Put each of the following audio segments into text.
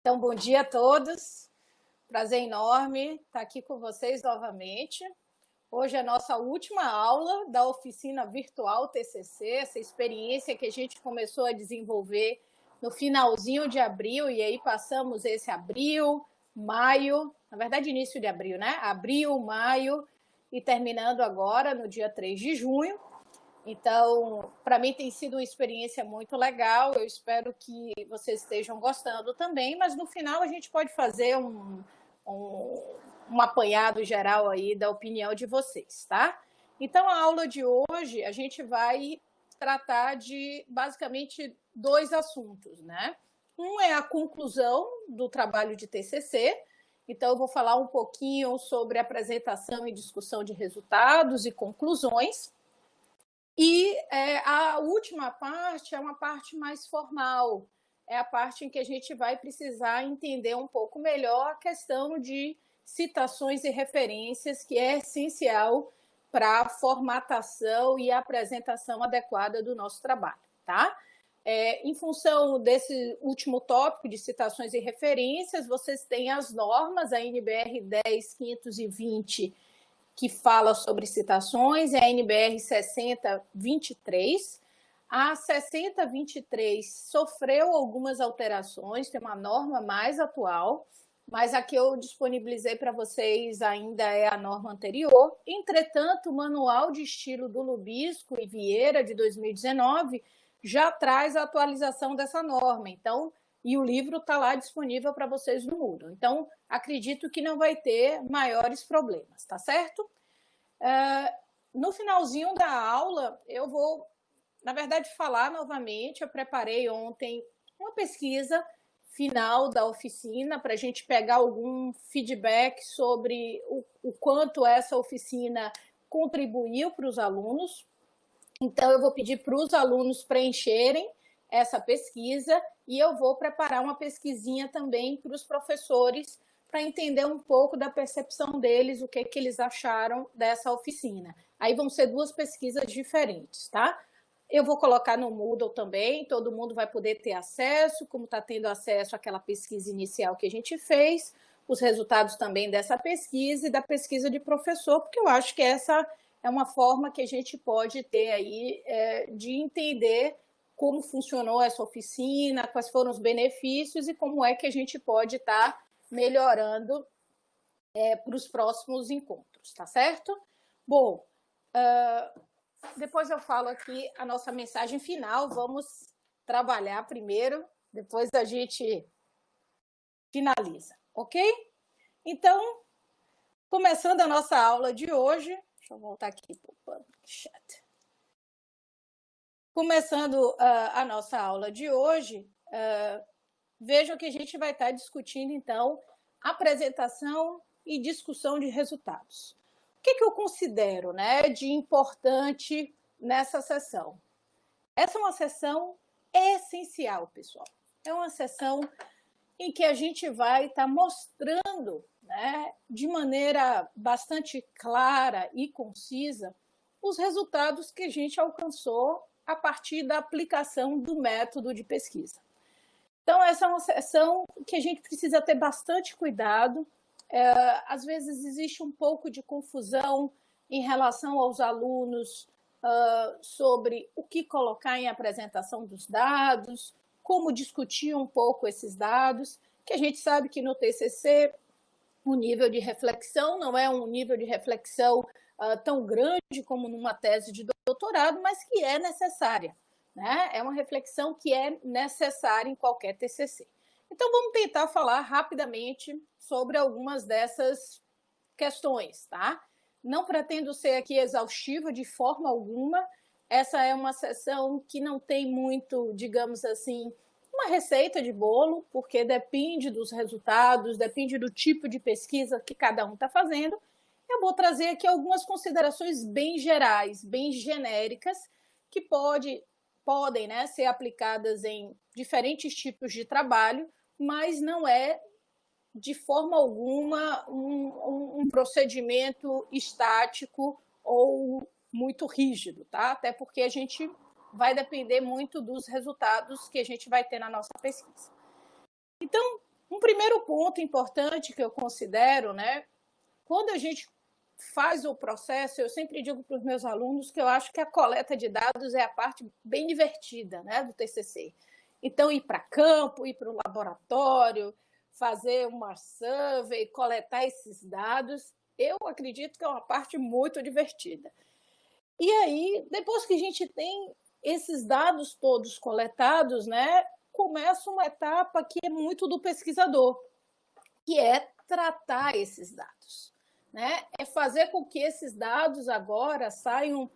Então, bom dia a todos. Prazer enorme estar aqui com vocês novamente. Hoje é a nossa última aula da oficina virtual TCC, essa experiência que a gente começou a desenvolver no finalzinho de abril, e aí passamos esse abril, maio, na verdade início de abril, né? Abril, maio e terminando agora no dia 3 de junho. Então, para mim tem sido uma experiência muito legal, eu espero que vocês estejam gostando também, mas no final a gente pode fazer um apanhado geral aí da opinião de vocês, tá? Então, a aula de hoje a gente vai tratar de basicamente dois assuntos, né? Um é a conclusão do trabalho de TCC, então eu vou falar um pouquinho sobre apresentação e discussão de resultados e conclusões. E a última parte é uma parte mais formal, é a parte em que a gente vai precisar entender um pouco melhor a questão de citações e referências, que é essencial para a formatação e a apresentação adequada do nosso trabalho, tá? Em função desse último tópico de citações e referências, vocês têm as normas, a NBR 10.520, que fala sobre citações, é a NBR 6023. A 6023 sofreu algumas alterações, tem uma norma mais atual, mas a que eu disponibilizei para vocês ainda é a norma anterior. Entretanto, o Manual de Estilo do Lubisco e Vieira, de 2019, já traz a atualização dessa norma. Então, e o livro está lá disponível para vocês no Moodle. Então, acredito que não vai ter maiores problemas, tá certo? No finalzinho da aula, eu vou, na verdade, falar novamente. Eu preparei ontem uma pesquisa final da oficina para a gente pegar algum feedback sobre o quanto essa oficina contribuiu para os alunos. Então, eu vou pedir para os alunos preencherem essa pesquisa e eu vou preparar uma pesquisinha também para os professores para entender um pouco da percepção deles, o que eles acharam dessa oficina. Aí vão ser duas pesquisas diferentes, tá? Eu vou colocar no Moodle também, todo mundo vai poder ter acesso, como está tendo acesso àquela pesquisa inicial que a gente fez, os resultados também dessa pesquisa e da pesquisa de professor, porque eu acho que essa é uma forma que a gente pode ter aí de entender como funcionou essa oficina, quais foram os benefícios e como é que a gente pode estar melhorando para os próximos encontros, tá certo? Bom, depois eu falo aqui a nossa mensagem final, vamos trabalhar primeiro, depois a gente finaliza, ok? Então, começando a nossa aula de hoje, deixa eu voltar aqui para o Public Chat. Começando a nossa aula de hoje, vejam que a gente vai estar discutindo, então, apresentação e discussão de resultados. O que eu considero, né, de importante nessa sessão? Essa é uma sessão essencial, pessoal. É uma sessão em que a gente vai estar mostrando, né, de maneira bastante clara e concisa os resultados que a gente alcançou a partir da aplicação do método de pesquisa. Então, essa é uma sessão que a gente precisa ter bastante cuidado. Às vezes existe um pouco de confusão em relação aos alunos sobre o que colocar em apresentação dos dados, como discutir um pouco esses dados, que a gente sabe que no TCC o nível de reflexão não é um nível de reflexão tão grande como numa tese de doutorado, mas que é necessária, né? É uma reflexão que é necessária em qualquer TCC. Então, vamos tentar falar rapidamente sobre algumas dessas questões, tá? Não pretendo ser aqui exaustiva de forma alguma. Essa é uma sessão que não tem muito, digamos assim, uma receita de bolo, porque depende dos resultados, depende do tipo de pesquisa que cada um está fazendo. Eu vou trazer aqui algumas considerações bem gerais, bem genéricas, que podem, né, ser aplicadas em diferentes tipos de trabalho, mas não é, de forma alguma, um procedimento estático ou muito rígido, tá? Até porque a gente vai depender muito dos resultados que a gente vai ter na nossa pesquisa. Então, Um primeiro ponto importante que eu considero, né, quando a gente faz o processo, eu sempre digo para os meus alunos que eu acho que a coleta de dados é a parte bem divertida, né, do TCC. Então, ir para campo, ir para o laboratório, fazer uma survey, coletar esses dados, eu acredito que é uma parte muito divertida. E aí, depois que a gente tem esses dados todos coletados, né, começa uma etapa que é muito do pesquisador, que é tratar esses dados, né? É fazer com que esses dados agora saiam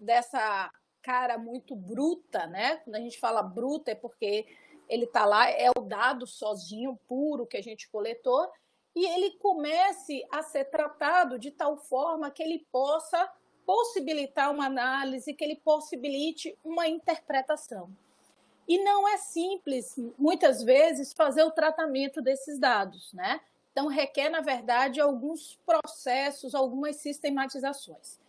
dessa cara muito bruta, né? Quando a gente fala bruta é porque ele está lá, é o dado sozinho, puro, que a gente coletou, e ele comece a ser tratado de tal forma que ele possa possibilitar uma análise, que ele possibilite uma interpretação. E não é simples, muitas vezes, fazer o tratamento desses dados, né? Então, requer, na verdade, alguns processos, algumas sistematizações.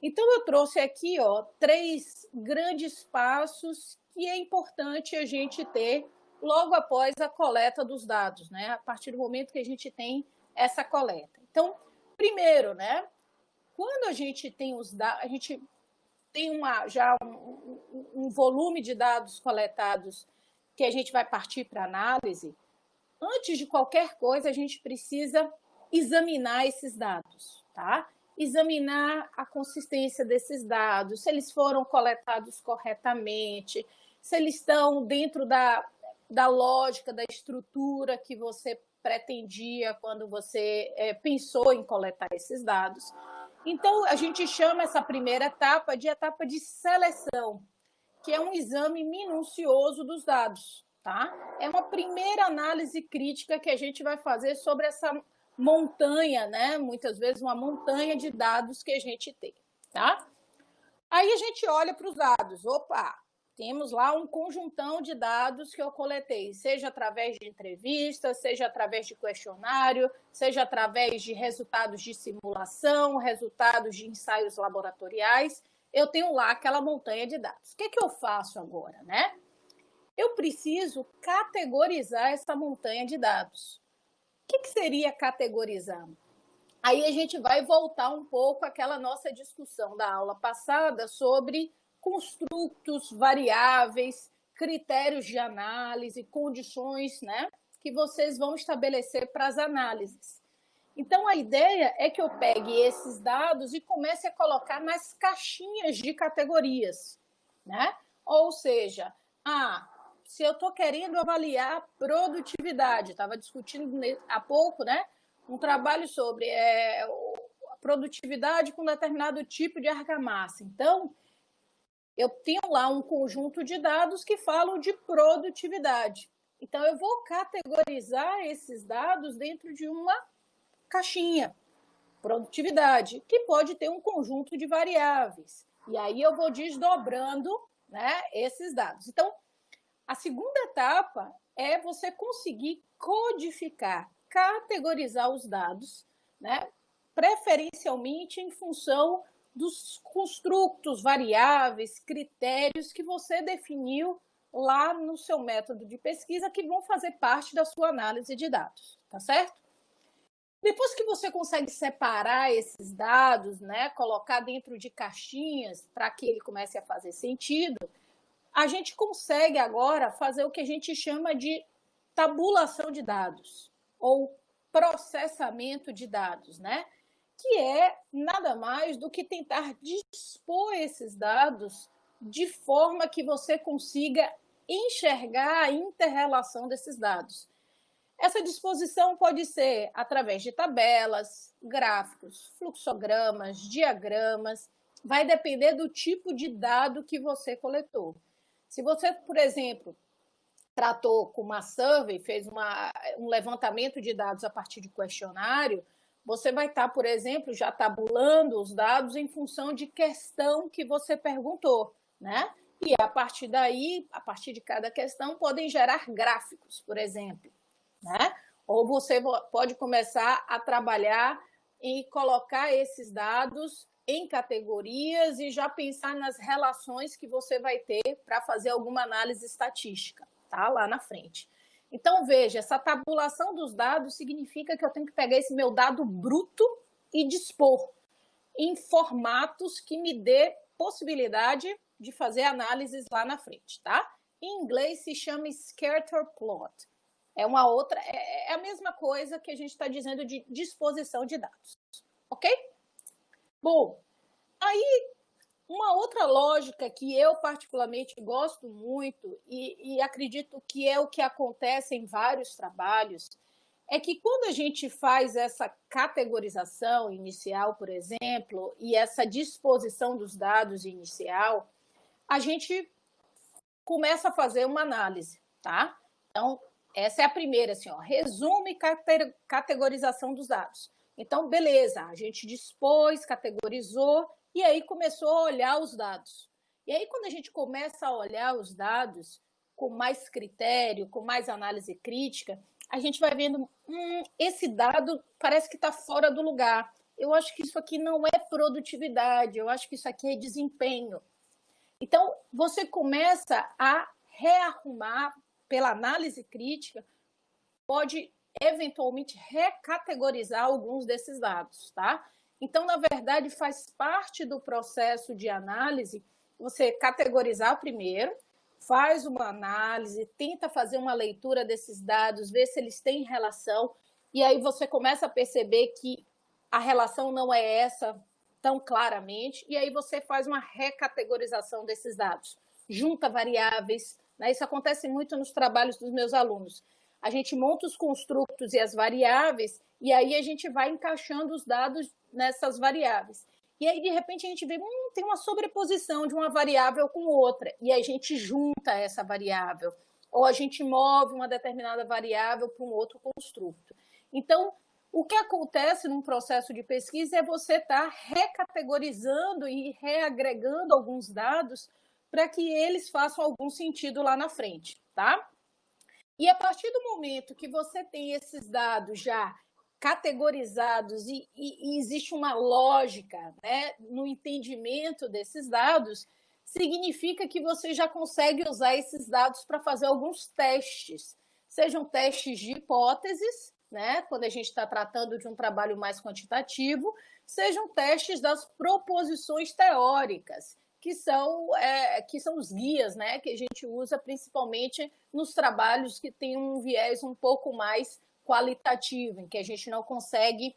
Então, eu trouxe aqui 3 grandes passos que é importante a gente ter logo após a coleta dos dados, né? A partir do momento que a gente tem essa coleta. Então, primeiro, né? Quando a gente tem os dados, a gente tem já um volume de dados coletados que a gente vai partir para análise, antes de qualquer coisa, a gente precisa examinar esses dados, tá? Examinar a consistência desses dados, se eles foram coletados corretamente, se eles estão dentro da lógica, da estrutura que você pretendia quando você pensou em coletar esses dados. Então, a gente chama essa primeira etapa de seleção, que é um exame minucioso dos dados, tá? É uma primeira análise crítica que a gente vai fazer sobre essa montanha, né? Muitas vezes uma montanha de dados que a gente tem, tá? Aí a gente olha para os dados. Opa, temos lá um conjuntão de dados que eu coletei, seja através de entrevistas, seja através de questionário, seja através de resultados de simulação, resultados de ensaios laboratoriais. Eu tenho lá aquela montanha de dados. O que eu faço agora, né? Eu preciso categorizar essa montanha de dados. O que seria categorizar? Aí a gente vai voltar um pouco àquela nossa discussão da aula passada sobre construtos, variáveis, critérios de análise, condições, né, que vocês vão estabelecer para as análises. Então, a ideia é que eu pegue esses dados e comece a colocar nas caixinhas de categorias, né? Ou seja, se eu estou querendo avaliar produtividade, estava discutindo há pouco, né, um trabalho sobre a produtividade com determinado tipo de argamassa. Então, eu tenho lá um conjunto de dados que falam de produtividade. Então, eu vou categorizar esses dados dentro de uma caixinha, produtividade, que pode ter um conjunto de variáveis. E aí eu vou desdobrando, né, esses dados. Então, a segunda etapa é você conseguir codificar, categorizar os dados, né, preferencialmente em função dos construtos, variáveis, critérios que você definiu lá no seu método de pesquisa que vão fazer parte da sua análise de dados, tá certo? Depois que você consegue separar esses dados, né, colocar dentro de caixinhas para que ele comece a fazer sentido, a gente consegue agora fazer o que a gente chama de tabulação de dados ou processamento de dados, né? Que é nada mais do que tentar dispor esses dados de forma que você consiga enxergar a inter-relação desses dados. Essa disposição pode ser através de tabelas, gráficos, fluxogramas, diagramas, vai depender do tipo de dado que você coletou. Se você, por exemplo, tratou com uma survey, fez um levantamento de dados a partir de questionário, você vai estar, por exemplo, já tabulando os dados em função de questão que você perguntou, né? E a partir daí, a partir de cada questão, podem gerar gráficos, por exemplo, né? Ou você pode começar a trabalhar e colocar esses dados em categorias e já pensar nas relações que você vai ter para fazer alguma análise estatística, tá? Lá na frente. Então, veja, essa tabulação dos dados significa que eu tenho que pegar esse meu dado bruto e dispor em formatos que me dê possibilidade de fazer análises lá na frente, tá? Em inglês se chama scatter plot. É a mesma coisa que a gente está dizendo de disposição de dados, ok? Bom, aí uma outra lógica que eu particularmente gosto muito e acredito que é o que acontece em vários trabalhos é que quando a gente faz essa categorização inicial, por exemplo, e essa disposição dos dados inicial, a gente começa a fazer uma análise, tá? Então, essa é a primeira, assim, ó, resumo e categorização dos dados. Então, beleza, a gente dispôs, categorizou, e aí começou a olhar os dados. E aí, quando a gente começa a olhar os dados com mais critério, com mais análise crítica, a gente vai vendo, esse dado parece que está fora do lugar. Eu acho que isso aqui não é produtividade, eu acho que isso aqui é desempenho. Então, você começa a rearrumar pela análise crítica, pode eventualmente recategorizar alguns desses dados, tá? Então, na verdade, faz parte do processo de análise você categorizar primeiro, faz uma análise, tenta fazer uma leitura desses dados, ver se eles têm relação, e aí você começa a perceber que a relação não é essa tão claramente, e aí você faz uma recategorização desses dados, junta variáveis, né? Isso acontece muito nos trabalhos dos meus alunos. A gente monta os construtos e as variáveis, e aí a gente vai encaixando os dados nessas variáveis. E aí, de repente, a gente vê, tem uma sobreposição de uma variável com outra, e aí a gente junta essa variável, ou a gente move uma determinada variável para um outro construto. Então, o que acontece num processo de pesquisa é você estar recategorizando e reagregando alguns dados para que eles façam algum sentido lá na frente, tá? E a partir do momento que você tem esses dados já categorizados e existe uma lógica, né, no entendimento desses dados, significa que você já consegue usar esses dados para fazer alguns testes, sejam testes de hipóteses, né, quando a gente está tratando de um trabalho mais quantitativo, sejam testes das proposições teóricas, que são os guias, né, que a gente usa principalmente nos trabalhos que têm um viés um pouco mais qualitativo, em que a gente não consegue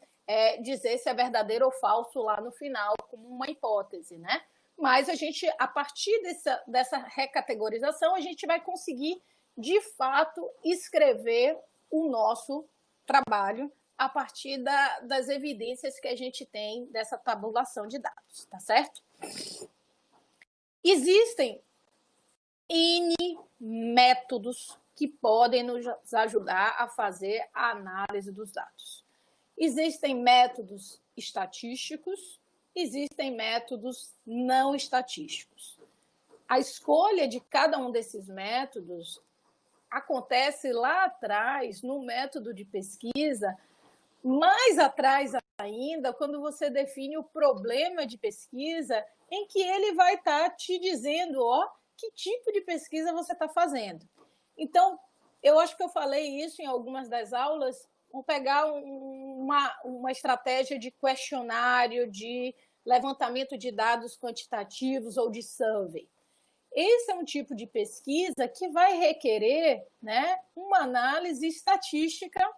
dizer se é verdadeiro ou falso lá no final, como uma hipótese, né? Mas a gente, a partir dessa recategorização, a gente vai conseguir, de fato, escrever o nosso trabalho a partir das evidências que a gente tem dessa tabulação de dados, tá certo? Existem N métodos que podem nos ajudar a fazer a análise dos dados. Existem métodos estatísticos, existem métodos não estatísticos. A escolha de cada um desses métodos acontece lá atrás, no método de pesquisa, mais atrás ainda, quando você define o problema de pesquisa, em que ele vai estar te dizendo, que tipo de pesquisa você está fazendo. Então, eu acho que eu falei isso em algumas das aulas. Vamos pegar uma estratégia de questionário, de levantamento de dados quantitativos ou de survey. Esse é um tipo de pesquisa que vai requerer, né, uma análise estatística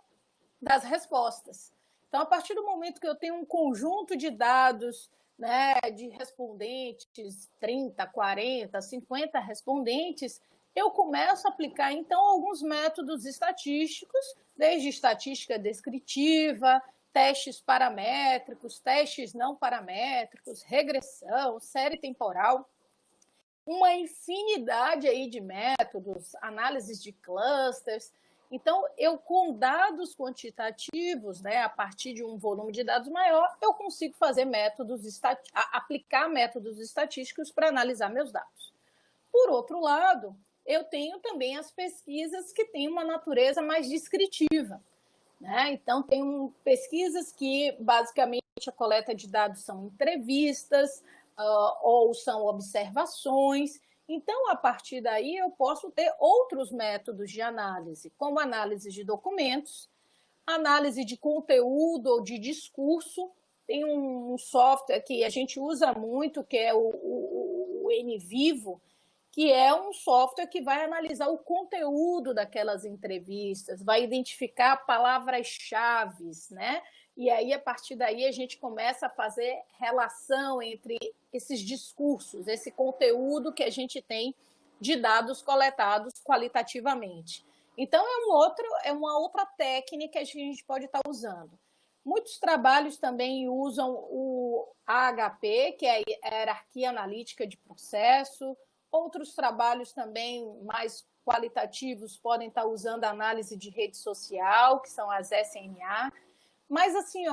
das respostas. Então, a partir do momento que eu tenho um conjunto de dados, né, de respondentes, 30, 40, 50 respondentes, eu começo a aplicar, então, alguns métodos estatísticos, desde estatística descritiva, testes paramétricos, testes não paramétricos, regressão, série temporal, uma infinidade aí de métodos, análises de clusters. Então, eu com dados quantitativos, né, a partir de um volume de dados maior, eu consigo fazer aplicar métodos estatísticos para analisar meus dados. Por outro lado, eu tenho também as pesquisas que têm uma natureza mais descritiva, né? Então, tem pesquisas que, basicamente, a coleta de dados são entrevistas ou são observações, Então, a partir daí, eu posso ter outros métodos de análise, como análise de documentos, análise de conteúdo ou de discurso. Tem um software que a gente usa muito, que é o NVivo, que é um software que vai analisar o conteúdo daquelas entrevistas, vai identificar palavras-chave, né? E aí, a partir daí, a gente começa a fazer relação entre esses discursos, esse conteúdo que a gente tem de dados coletados qualitativamente. Então, é uma outra técnica que a gente pode estar usando. Muitos trabalhos também usam o AHP, que é a hierarquia analítica de processo. Outros trabalhos também mais qualitativos podem estar usando a análise de rede social, que são as SNA. Mas, assim,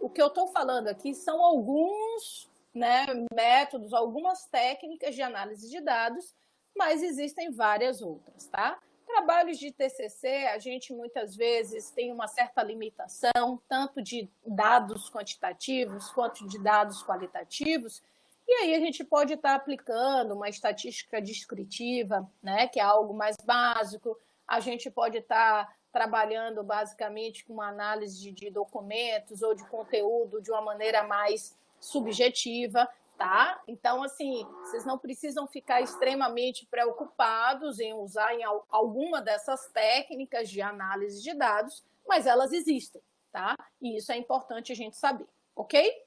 o que eu estou falando aqui são alguns, né, métodos, algumas técnicas de análise de dados, mas existem várias outras, tá? Trabalhos de TCC, a gente muitas vezes tem uma certa limitação, tanto de dados quantitativos quanto de dados qualitativos, e aí a gente pode estar aplicando uma estatística descritiva, né, que é algo mais básico. A gente pode estar trabalhando basicamente com uma análise de documentos ou de conteúdo de uma maneira mais subjetiva, tá? Então, assim, vocês não precisam ficar extremamente preocupados em usar alguma dessas técnicas de análise de dados, mas elas existem, tá? E isso é importante a gente saber, ok?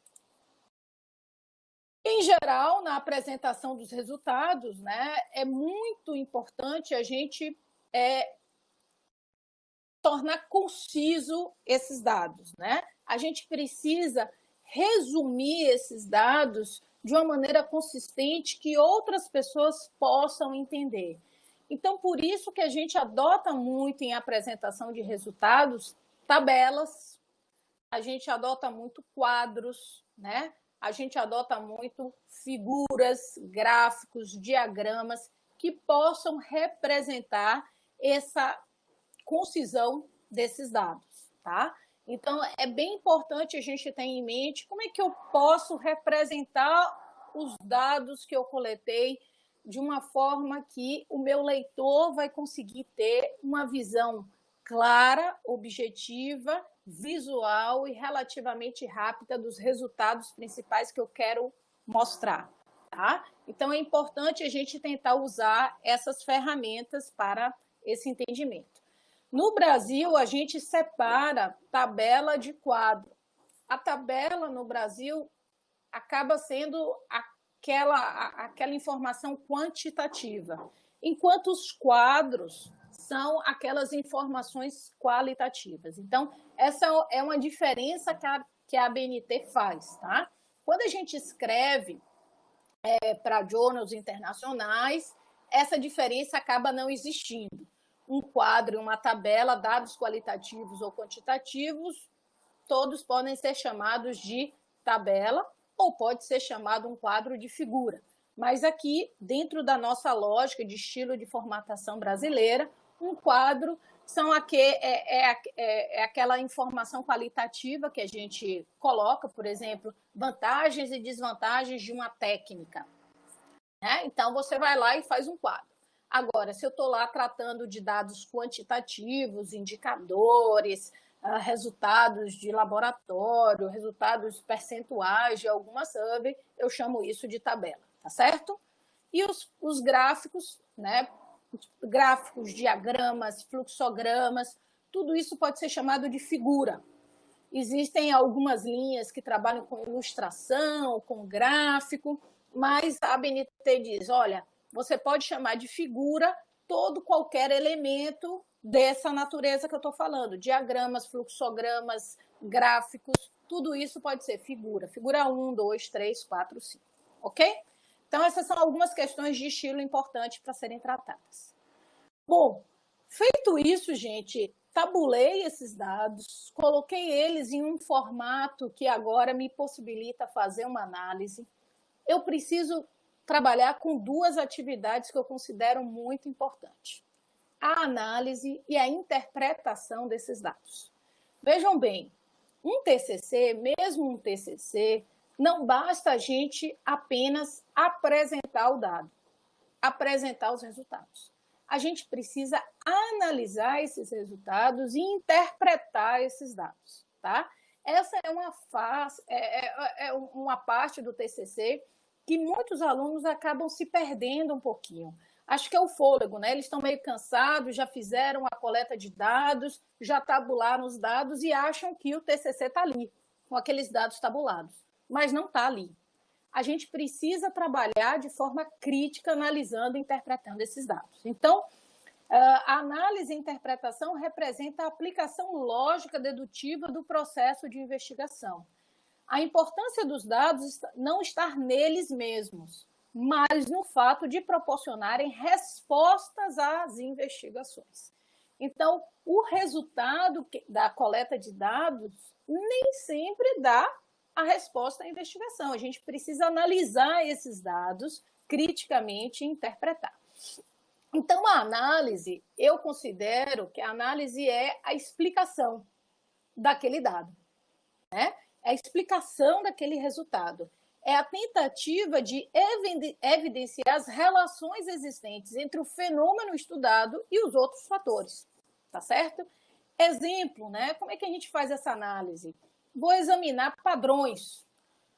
Em geral, na apresentação dos resultados, né, é muito importante a gente tornar conciso esses dados, né? A gente precisa resumir esses dados de uma maneira consistente que outras pessoas possam entender. Então, por isso que a gente adota muito em apresentação de resultados tabelas, a gente adota muito quadros, né? A gente adota muito figuras, gráficos, diagramas que possam representar essa concisão desses dados, tá? Então, é bem importante a gente ter em mente como é que eu posso representar os dados que eu coletei de uma forma que o meu leitor vai conseguir ter uma visão clara, objetiva, visual e relativamente rápida dos resultados principais que eu quero mostrar, tá? Então, é importante a gente tentar usar essas ferramentas para esse entendimento. No Brasil, a gente separa tabela de quadro. A tabela no Brasil acaba sendo aquela informação quantitativa, enquanto os quadros são aquelas informações qualitativas. Então, essa é uma diferença que a ABNT faz, tá? Quando a gente escreve para journals internacionais, essa diferença acaba não existindo. Um quadro, uma tabela, dados qualitativos ou quantitativos, todos podem ser chamados de tabela ou pode ser chamado um quadro de figura. Mas aqui, dentro da nossa lógica de estilo de formatação brasileira, um quadro é aquela informação qualitativa que a gente coloca, por exemplo, vantagens e desvantagens de uma técnica, né? Então, você vai lá e faz um quadro. Agora, se eu estou lá tratando de dados quantitativos, indicadores, resultados de laboratório, resultados percentuais de alguma survey, eu chamo isso de tabela, tá certo? E os gráficos, né? Gráficos, diagramas, fluxogramas, tudo isso pode ser chamado de figura. Existem algumas linhas que trabalham com ilustração, com gráfico, mas a ABNT diz, olha, você pode chamar de figura qualquer elemento dessa natureza que eu estou falando. Diagramas, fluxogramas, gráficos, tudo isso pode ser figura. Figura 1, 2, 3, 4, 5. Ok? Então, essas são algumas questões de estilo importantes para serem tratadas. Bom, feito isso, gente, tabulei esses dados, coloquei eles em um formato que agora me possibilita fazer uma análise. Eu preciso trabalhar com duas atividades que eu considero muito importantes: a análise e a interpretação desses dados. Vejam bem, um TCC, mesmo um TCC, não basta a gente apenas apresentar o dado. apresentar os resultados. A gente precisa analisar esses resultados e interpretar esses dados, tá? Essa é uma parte do TCC que muitos alunos acabam se perdendo um pouquinho. Acho que é o fôlego, né? Eles estão meio cansados, já fizeram a coleta de dados, já tabularam os dados e acham que o TCC está ali, com aqueles dados tabulados, mas não está ali. A gente precisa trabalhar de forma crítica, analisando e interpretando esses dados. Então, a análise e interpretação representa a aplicação lógica dedutiva do processo de investigação. A importância dos dados não está neles mesmos, mas no fato de proporcionarem respostas às investigações. Então, o resultado da coleta de dados nem sempre dá a resposta à investigação. A gente precisa analisar esses dados criticamente e interpretar. Então, a análise, eu considero que a análise é a explicação daquele dado, né? É a explicação daquele resultado. É a tentativa de evidenciar as relações existentes entre o fenômeno estudado e os outros fatores, tá certo? Exemplo, né? Como é que a gente faz essa análise? Vou examinar padrões.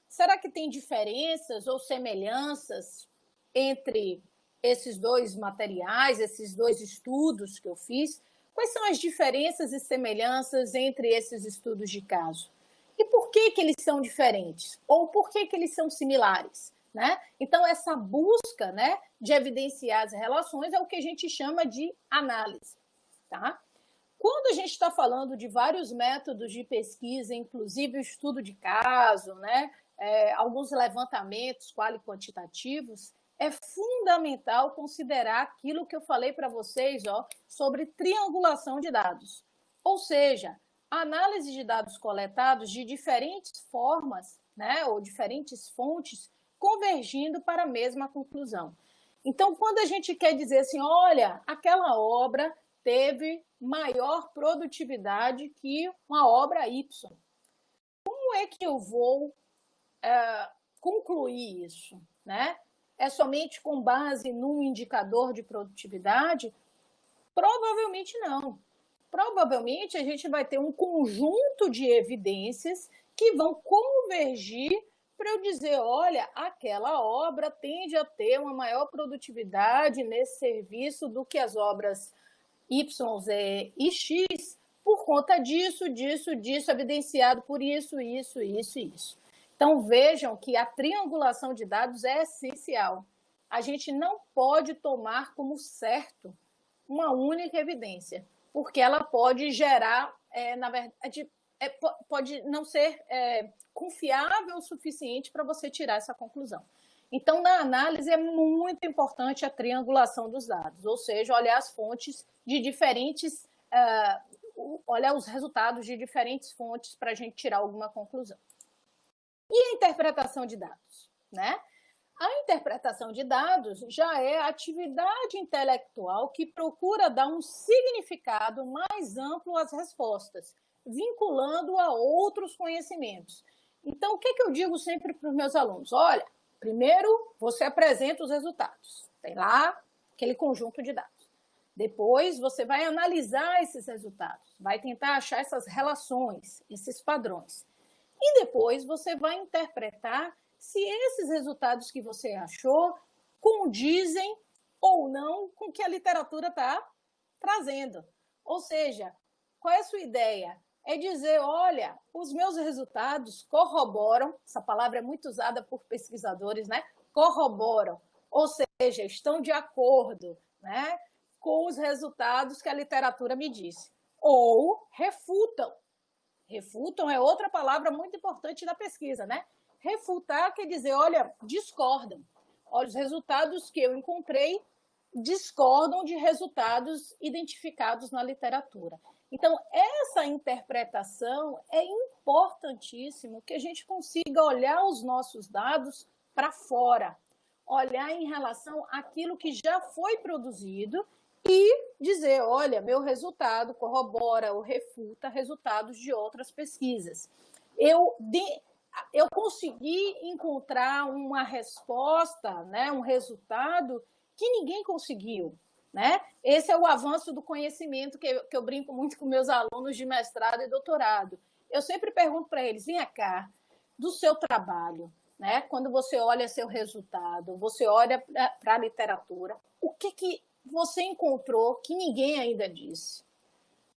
Será que tem diferenças ou semelhanças entre esses dois materiais, esses dois estudos que eu fiz? Quais são as diferenças e semelhanças entre esses estudos de caso? E por que eles são diferentes? Ou por que eles são similares? Né? Então, essa busca, né, de evidenciar as relações é o que a gente chama de análise. Tá? Quando a gente está falando de vários métodos de pesquisa, inclusive o estudo de caso, né, alguns levantamentos quantitativos, é fundamental considerar aquilo que eu falei para vocês, sobre triangulação de dados. Ou seja, a análise de dados coletados de diferentes formas, né, ou diferentes fontes, convergindo para a mesma conclusão. Então, quando a gente quer dizer assim, olha, aquela obra teve maior produtividade que uma obra Y, como é que eu vou concluir isso, né? É somente com base num indicador de produtividade? Provavelmente não. Provavelmente a gente vai ter um conjunto de evidências que vão convergir para eu dizer, olha, aquela obra tende a ter uma maior produtividade nesse serviço do que as obras Y, Z e X, por conta disso, evidenciado por isso. Então, vejam que a triangulação de dados é essencial. A gente não pode tomar como certo uma única evidência, porque ela pode gerar, na verdade, pode não ser confiável o suficiente para você tirar essa conclusão. Então, na análise, é muito importante a triangulação dos dados, ou seja, olhar as fontes de diferentes, olhar os resultados de diferentes fontes para a gente tirar alguma conclusão. E a interpretação de dados, né? A interpretação de dados já é a atividade intelectual que procura dar um significado mais amplo às respostas, vinculando a outros conhecimentos. Então, o que eu digo sempre para os meus alunos? Olha, primeiro você apresenta os resultados, tem lá aquele conjunto de dados. Depois você vai analisar esses resultados, vai tentar achar essas relações, esses padrões. E depois você vai interpretar se esses resultados que você achou condizem ou não com o que a literatura está trazendo. Ou seja, qual é a sua ideia? É dizer, olha, os meus resultados corroboram, essa palavra é muito usada por pesquisadores, né? Corroboram, ou seja, estão de acordo, né, com os resultados que a literatura me disse. Ou refutam. Refutam é outra palavra muito importante na pesquisa, né? Refutar quer dizer, olha, discordam. Olha, os resultados que eu encontrei discordam de resultados identificados na literatura. Então, essa interpretação é importantíssimo que a gente consiga olhar os nossos dados para fora, olhar em relação àquilo que já foi produzido e dizer, olha, meu resultado corrobora ou refuta resultados de outras pesquisas. Eu consegui encontrar uma resposta, né, um resultado que ninguém conseguiu, né? Esse é o avanço do conhecimento que eu brinco muito com meus alunos de mestrado e doutorado. Eu sempre pergunto para eles, vem cá, do seu trabalho, né? Quando você olha seu resultado, você olha para a literatura, o que você encontrou que ninguém ainda disse,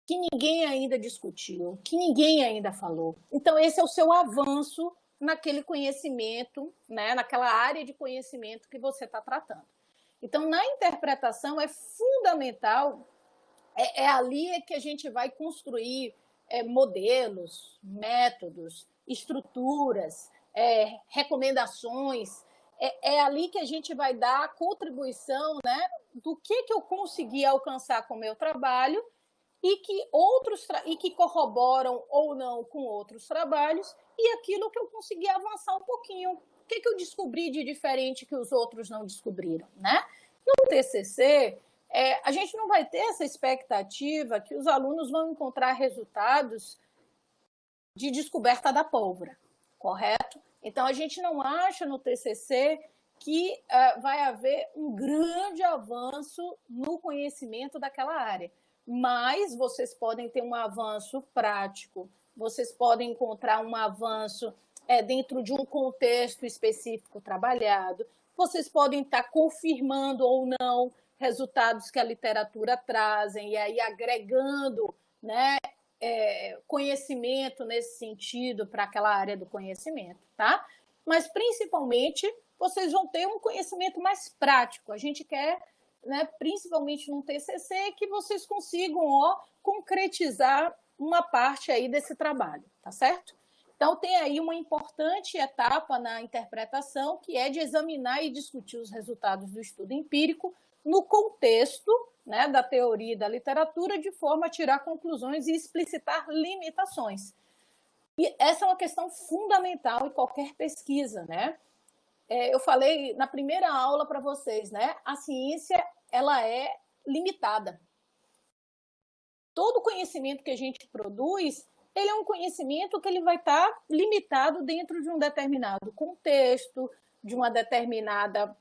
que ninguém ainda discutiu, que ninguém ainda falou? Então, esse é o seu avanço naquele conhecimento, né? Naquela área de conhecimento que você está tratando. Então, na interpretação é fundamental, é ali que a gente vai construir modelos, métodos, estruturas, recomendações. É ali que a gente vai dar a contribuição, né, do que eu consegui alcançar com o meu trabalho e que corroboram ou não com outros trabalhos e aquilo que eu consegui avançar um pouquinho. O que eu descobri de diferente que os outros não descobriram, né? No TCC, a gente não vai ter essa expectativa que os alunos vão encontrar resultados de descoberta da pólvora, correto? Então, a gente não acha no TCC que vai haver um grande avanço no conhecimento daquela área, mas vocês podem ter um avanço prático, vocês podem encontrar um avanço dentro de um contexto específico trabalhado, vocês podem estar confirmando ou não resultados que a literatura trazem e aí agregando, né, conhecimento nesse sentido para aquela área do conhecimento, tá? Mas, principalmente, vocês vão ter um conhecimento mais prático. A gente quer, né, principalmente no TCC, que vocês consigam concretizar uma parte aí desse trabalho, tá certo? Então, tem aí uma importante etapa na interpretação, que é de examinar e discutir os resultados do estudo empírico no contexto, né, da teoria e da literatura, de forma a tirar conclusões e explicitar limitações. E essa é uma questão fundamental em qualquer pesquisa, né? Eu falei na primeira aula para vocês, né? A ciência, ela é limitada. Todo conhecimento que a gente produz, ele é um conhecimento que ele vai estar limitado dentro de um determinado contexto, de uma determinada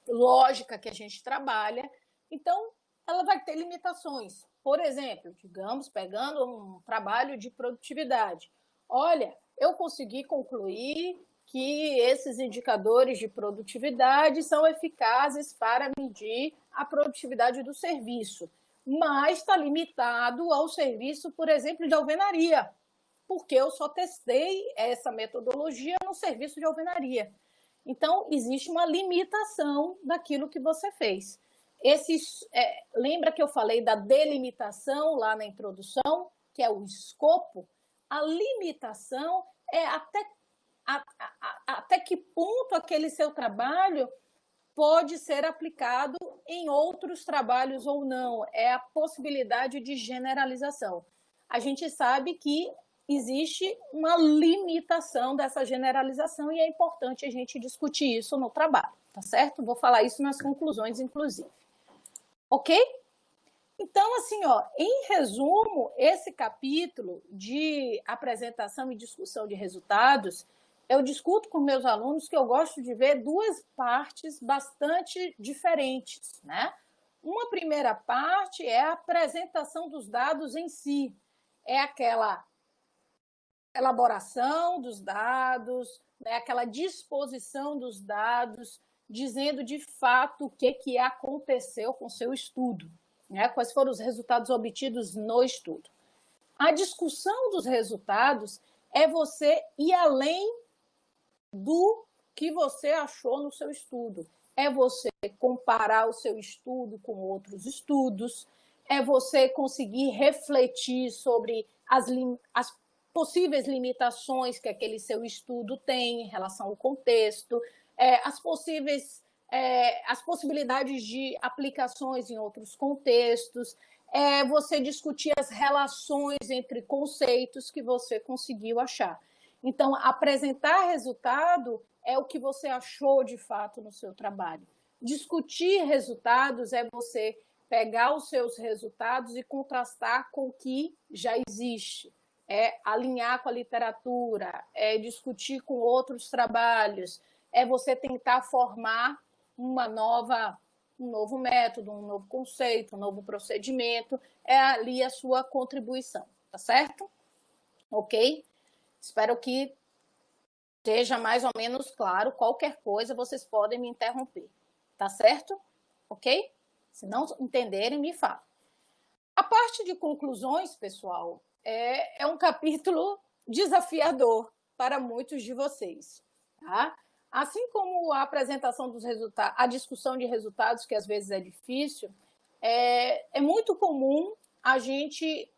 lógica que a gente trabalha. Então, ela vai ter limitações. Por exemplo, digamos, pegando um trabalho de produtividade. Olha, eu consegui concluir que esses indicadores de produtividade são eficazes para medir a produtividade do serviço, mas está limitado ao serviço, por exemplo, de alvenaria, porque eu só testei essa metodologia no serviço de alvenaria. Então, existe uma limitação daquilo que você fez. Lembra que eu falei da delimitação lá na introdução, que é o escopo? A limitação é até que ponto aquele seu trabalho pode ser aplicado em outros trabalhos ou não. É a possibilidade de generalização. A gente sabe que existe uma limitação dessa generalização e é importante a gente discutir isso no trabalho, tá certo? Vou falar isso nas conclusões, inclusive. Ok? Então, assim, em resumo, esse capítulo de apresentação e discussão de resultados, eu discuto com meus alunos que eu gosto de ver duas partes bastante diferentes, né? Uma primeira parte é a apresentação dos dados em si, é aquela elaboração dos dados, né? Aquela disposição dos dados, dizendo de fato o que aconteceu com o seu estudo, né? Quais foram os resultados obtidos no estudo. A discussão dos resultados é você ir além do que você achou no seu estudo. É você comparar o seu estudo com outros estudos, é você conseguir refletir sobre as possíveis limitações que aquele seu estudo tem em relação ao contexto, as possibilidades de aplicações em outros contextos, você discutir as relações entre conceitos que você conseguiu achar. Então, apresentar resultado é o que você achou de fato no seu trabalho. Discutir resultados é você pegar os seus resultados e contrastar com o que já existe. É alinhar com a literatura, é discutir com outros trabalhos, é você tentar formar um novo método, um novo conceito, um novo procedimento, é ali a sua contribuição, tá certo? Ok? Espero que esteja mais ou menos claro. Qualquer coisa, vocês podem me interromper, tá certo? Ok? Se não entenderem, me falem. A parte de conclusões, pessoal, é um capítulo desafiador para muitos de vocês, tá? Assim como a apresentação dos resultados, a discussão de resultados, que às vezes é difícil, é muito comum a gente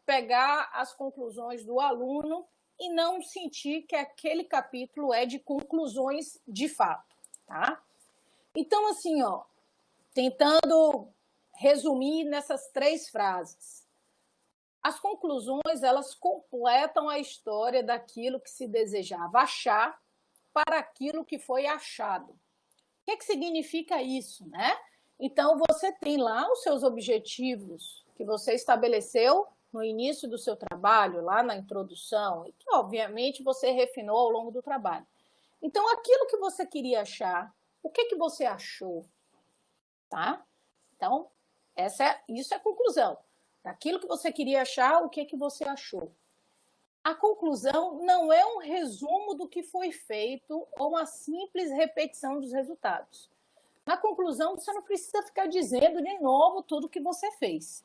pegar as conclusões do aluno e não sentir que aquele capítulo é de conclusões de fato, tá? Então, assim, ó, tentando resumir nessas 3 frases. As conclusões, elas completam a história daquilo que se desejava achar para aquilo que foi achado. O que significa isso, né? Então, você tem lá os seus objetivos que você estabeleceu no início do seu trabalho, lá na introdução, e que, obviamente, você refinou ao longo do trabalho. Então, aquilo que você queria achar, o que você achou? Tá? Então, isso é a conclusão. Daquilo que você queria achar, o que você achou? A conclusão não é um resumo do que foi feito ou uma simples repetição dos resultados. Na conclusão, você não precisa ficar dizendo de novo tudo que você fez.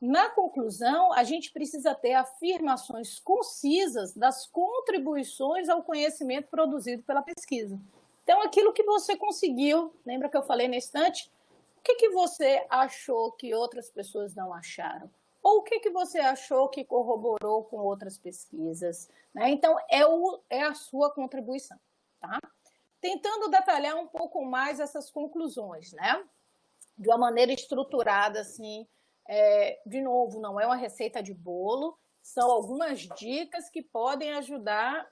Na conclusão, a gente precisa ter afirmações concisas das contribuições ao conhecimento produzido pela pesquisa. Então, aquilo que você conseguiu, lembra que eu falei na estante? O que você achou que outras pessoas não acharam? Ou o que você achou que corroborou com outras pesquisas? Né? Então, é a sua contribuição. Tá? Tentando detalhar um pouco mais essas conclusões, né? De uma maneira estruturada, assim, de novo, não é uma receita de bolo, são algumas dicas que podem ajudar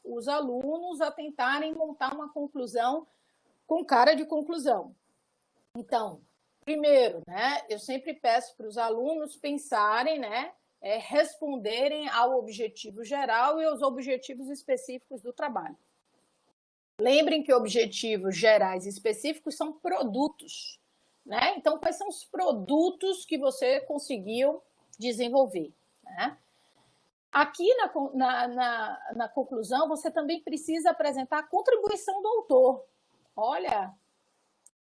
os alunos a tentarem montar uma conclusão com cara de conclusão. Então, primeiro, né, eu sempre peço para os alunos pensarem, né, responderem ao objetivo geral e aos objetivos específicos do trabalho. Lembrem que objetivos gerais e específicos são produtos, né? Então, quais são os produtos que você conseguiu desenvolver, né? Aqui na conclusão, você também precisa apresentar a contribuição do autor. Olha,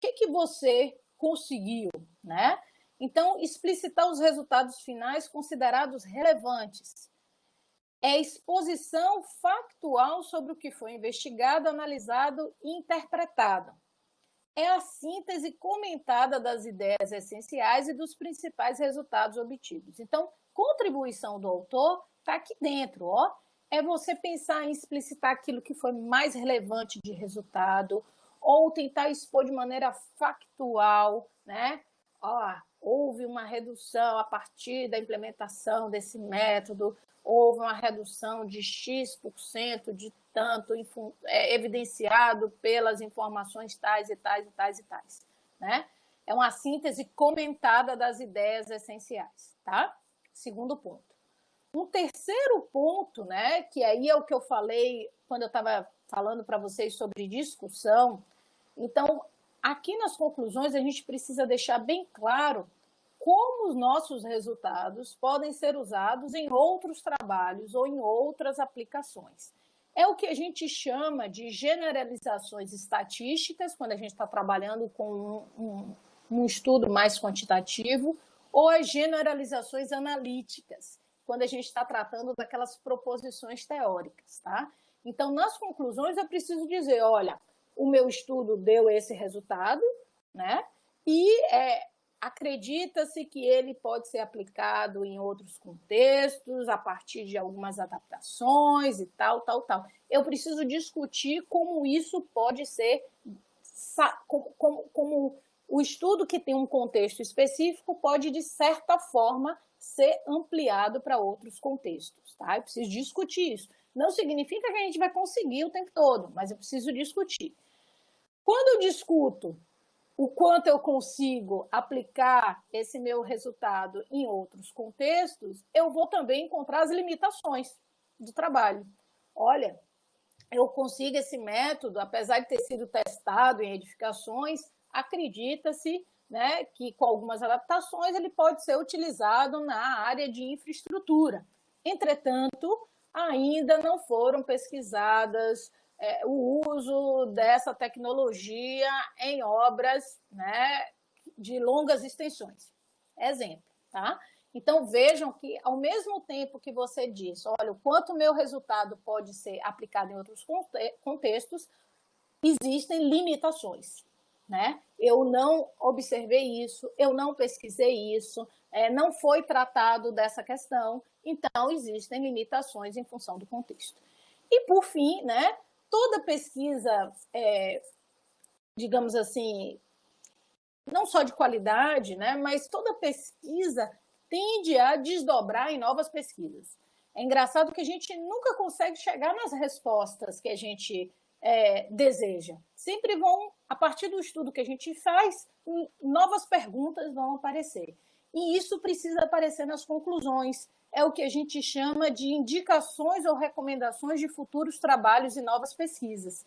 o que você conseguiu, né? Então, explicitar os resultados finais considerados relevantes. É exposição factual sobre o que foi investigado, analisado e interpretado. É a síntese comentada das ideias essenciais e dos principais resultados obtidos. Então, contribuição do autor está aqui dentro, ó. É você pensar em explicitar aquilo que foi mais relevante de resultado, ou tentar expor de maneira factual, né? Ó, houve uma redução a partir da implementação desse método, houve uma redução de X% de tanto, evidenciado pelas informações tais e tais e tais e tais, né? É uma síntese comentada das ideias essenciais, tá? Segundo ponto. Um terceiro ponto, né, que aí é o que eu falei quando eu estava falando para vocês sobre discussão. Então, aqui nas conclusões, a gente precisa deixar bem claro como os nossos resultados podem ser usados em outros trabalhos ou em outras aplicações. É o que a gente chama de generalizações estatísticas, quando a gente está trabalhando com um estudo mais quantitativo, ou as generalizações analíticas, quando a gente está tratando daquelas proposições teóricas, tá? Então, nas conclusões, eu preciso dizer, olha, o meu estudo deu esse resultado, né? E acredita-se que ele pode ser aplicado em outros contextos, a partir de algumas adaptações e tal. Eu preciso discutir como isso pode ser, como o estudo que tem um contexto específico pode, de certa forma, ser ampliado para outros contextos, tá? Eu preciso discutir isso. Não significa que a gente vai conseguir o tempo todo, mas eu preciso discutir. Quando eu discuto o quanto eu consigo aplicar esse meu resultado em outros contextos, eu vou também encontrar as limitações do trabalho. Olha, eu consiga esse método, apesar de ter sido testado em edificações, acredita-se, né, que com algumas adaptações ele pode ser utilizado na área de infraestrutura. Entretanto, ainda não foram pesquisadas o uso dessa tecnologia em obras, né, de longas extensões. Exemplo, tá? Então, vejam que, ao mesmo tempo que você diz, olha, o quanto o meu resultado pode ser aplicado em outros contextos, existem limitações, né? Eu não observei isso, eu não pesquisei isso, não foi tratado dessa questão, então existem limitações em função do contexto. E, por fim, né, toda pesquisa, digamos assim, não só de qualidade, né, mas toda pesquisa tende a desdobrar em novas pesquisas. É engraçado que a gente nunca consegue chegar nas respostas que a gente deseja. Sempre vão, a partir do estudo que a gente faz, novas perguntas vão aparecer. E isso precisa aparecer nas conclusões. É o que a gente chama de indicações ou recomendações de futuros trabalhos e novas pesquisas.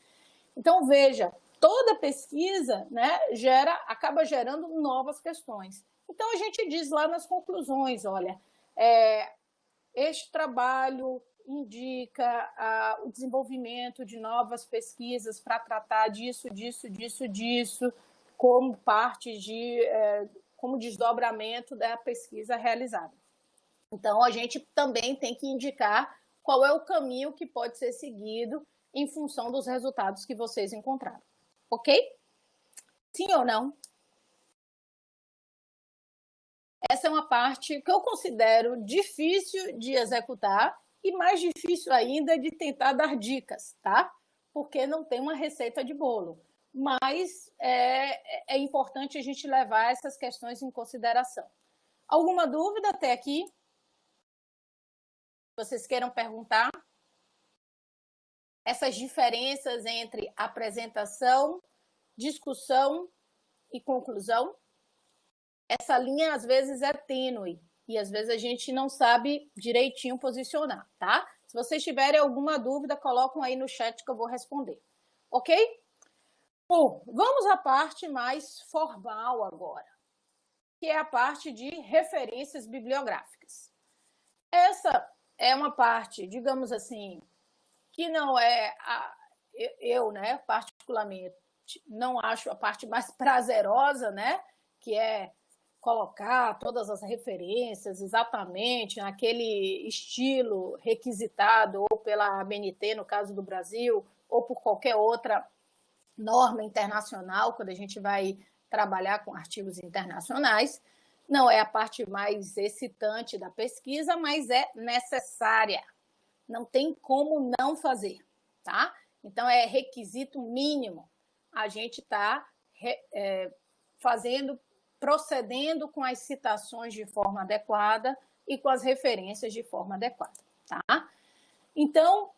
Então, veja, toda pesquisa, né, acaba gerando novas questões. Então, a gente diz lá nas conclusões, olha, este trabalho indica o desenvolvimento de novas pesquisas para tratar disso, como parte como desdobramento da pesquisa realizada. Então, a gente também tem que indicar qual é o caminho que pode ser seguido em função dos resultados que vocês encontraram. Ok? Sim ou não? Essa é uma parte que eu considero difícil de executar e mais difícil ainda de tentar dar dicas, tá? Porque não tem uma receita de bolo. Mas é importante a gente levar essas questões em consideração. Alguma dúvida até aqui? Vocês queiram perguntar? Essas diferenças entre apresentação, discussão e conclusão? Essa linha, às vezes, é tênue e, às vezes, a gente não sabe direitinho posicionar, tá? Se vocês tiverem alguma dúvida, colocam aí no chat que eu vou responder. Ok? Bom, vamos à parte mais formal agora, que é a parte de referências bibliográficas. Essa é uma parte, digamos assim, que não é eu, né, particularmente, não acho a parte mais prazerosa, né, que é colocar todas as referências exatamente naquele estilo requisitado ou pela ABNT, no caso do Brasil, ou por qualquer outra norma internacional, quando a gente vai trabalhar com artigos internacionais. Não é a parte mais excitante da pesquisa, mas é necessária. Não tem como não fazer, tá? Então, é requisito mínimo a gente estar procedendo com as citações de forma adequada e com as referências de forma adequada, tá? Então,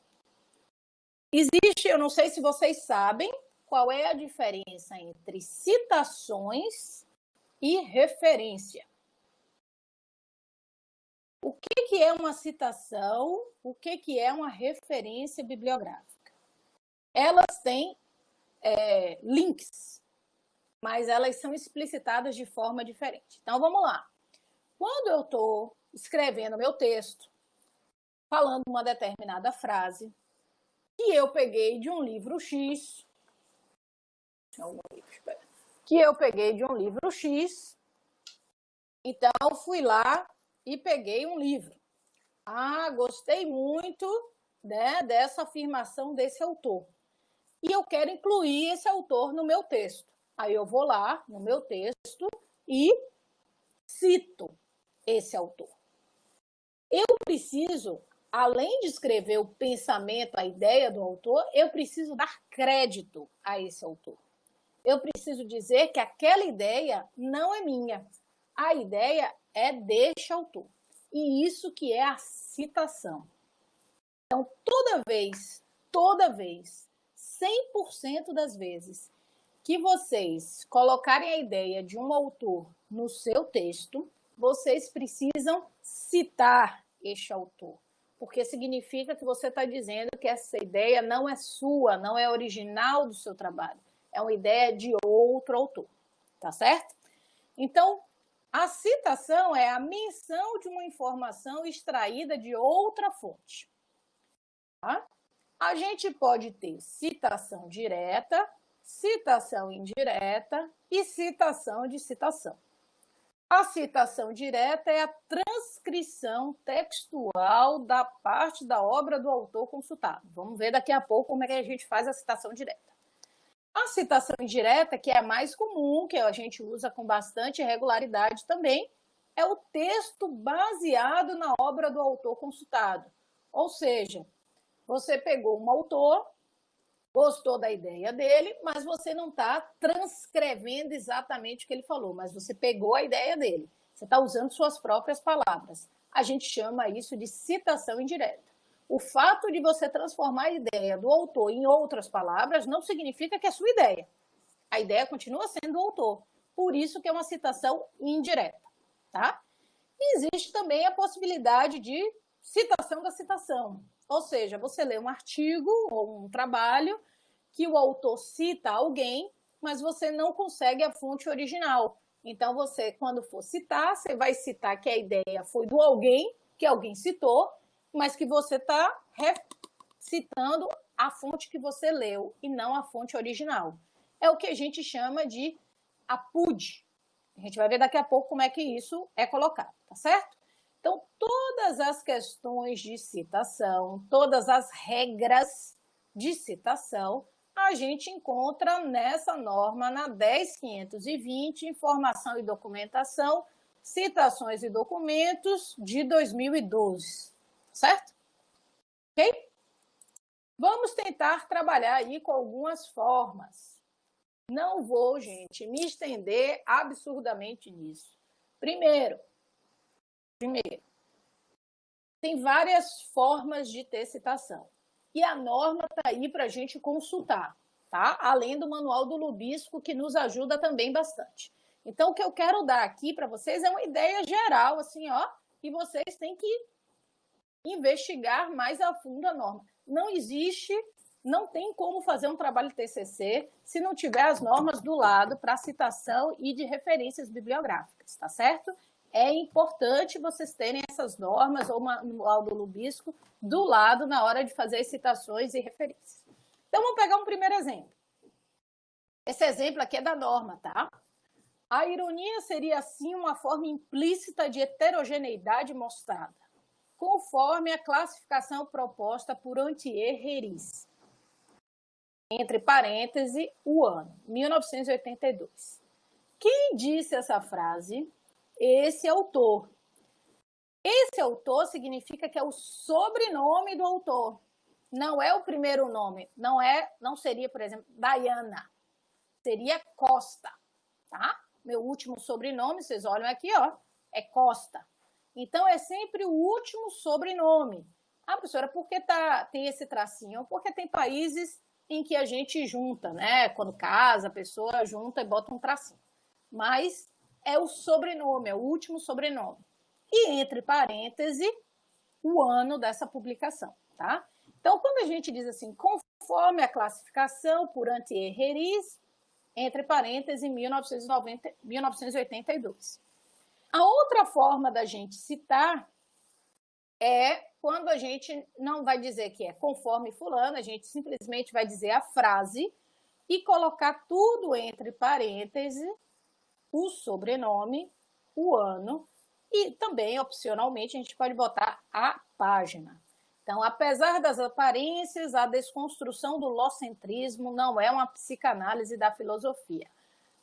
existe, eu não sei se vocês sabem, qual é a diferença entre citações e referência. O que é uma citação? O que é uma referência bibliográfica? Elas têm links, mas elas são explicitadas de forma diferente. Então, vamos lá. Quando eu estou escrevendo meu texto, falando uma determinada frase, que eu peguei de um livro X, então fui lá e peguei um livro. Gostei muito, né, dessa afirmação desse autor. E eu quero incluir esse autor no meu texto. Aí eu vou lá no meu texto e cito esse autor. Eu preciso, além de escrever o pensamento, a ideia do autor, eu preciso dar crédito a esse autor. Eu preciso dizer que aquela ideia não é minha. A ideia é deste autor. E isso que é a citação. Então, toda vez, 100% das vezes que vocês colocarem a ideia de um autor no seu texto, vocês precisam citar este autor. porque significa que você está dizendo que essa ideia não é sua, não é original do seu trabalho, é uma ideia de outro autor, tá certo? Então, a citação é a menção de uma informação extraída de outra fonte. Tá? A gente pode ter citação direta, citação indireta e citação de citação. A citação direta é a transcrição textual da parte da obra do autor consultado. Vamos ver daqui a pouco como é que a gente faz a citação direta. A citação indireta, que é a mais comum, que a gente usa com bastante regularidade também, é o texto baseado na obra do autor consultado. Ou seja, você pegou um autor, gostou da ideia dele, mas você não está transcrevendo exatamente o que ele falou, mas você pegou a ideia dele. Você está usando suas próprias palavras. A gente chama isso de citação indireta. O fato de você transformar a ideia do autor em outras palavras não significa que é sua ideia. A ideia continua sendo do autor. Por isso que é uma citação indireta. Tá? E existe também a possibilidade de citação da citação. Ou seja, você lê um artigo ou um trabalho que o autor cita alguém, mas você não consegue a fonte original. Então, você, quando for citar, você vai citar que a ideia foi do alguém, que alguém citou, mas que você está citando a fonte que você leu e não a fonte original. É o que a gente chama de APUD. A gente vai ver daqui a pouco como é que isso é colocado, tá certo? Então, todas as questões de citação, todas as regras de citação, a gente encontra nessa norma na 10.520, Informação e Documentação, Citações e Documentos, de 2012, certo? Ok? Vamos tentar trabalhar aí com algumas formas. Não vou, gente, me estender absurdamente nisso. Primeiro, tem várias formas de ter citação. E a norma está aí para a gente consultar, tá? Além do manual do Lubisco, que nos ajuda também bastante. Então, o que eu quero dar aqui para vocês é uma ideia geral, assim, ó, e vocês têm que investigar mais a fundo a norma. Não existe, não tem como fazer um trabalho TCC se não tiver as normas do lado para citação e de referências bibliográficas, tá certo? É importante vocês terem essas normas ou o manual do Lubisco do lado na hora de fazer as citações e referências. Então, vamos pegar um primeiro exemplo. Esse exemplo aqui é da norma, tá? A ironia seria, assim, uma forma implícita de heterogeneidade mostrada, conforme a classificação proposta por Antier-Heris. Entre parênteses, o ano, 1982. Quem disse essa frase? Esse autor. Esse autor significa que é o sobrenome do autor. Não é o primeiro nome. Não seria, por exemplo, Diana. Seria Costa, tá? Meu último sobrenome, vocês olham aqui, ó, é Costa. Então, é sempre o último sobrenome. Ah, professora, por que tem esse tracinho? Porque tem países em que a gente junta, né? Quando casa, a pessoa junta e bota um tracinho. Mas é o sobrenome, é o último sobrenome. E, entre parênteses, o ano dessa publicação, tá? Então, quando a gente diz assim, conforme a classificação por Antier-Heris, entre parênteses, 1982. A outra forma da gente citar é quando a gente não vai dizer que é conforme fulano, a gente simplesmente vai dizer a frase e colocar tudo entre parênteses, o sobrenome, o ano e também, opcionalmente, a gente pode botar a página. Então, apesar das aparências, a desconstrução do locentrismo não é uma psicanálise da filosofia.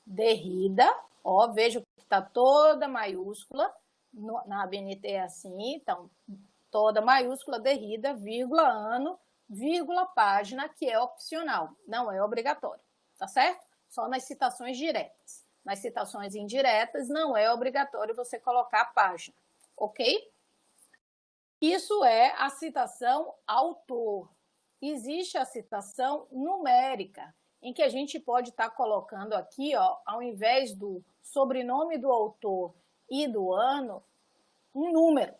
Derrida, ó, veja que está toda maiúscula, na ABNT é assim, então, toda maiúscula, Derrida, vírgula, ano, vírgula, página, que é opcional, não é obrigatório, tá certo? Só nas citações diretas. Nas citações indiretas, não é obrigatório você colocar a página, ok? Isso é a citação autor. Existe a citação numérica, em que a gente pode estar colocando aqui, ó, ao invés do sobrenome do autor e do ano, um número.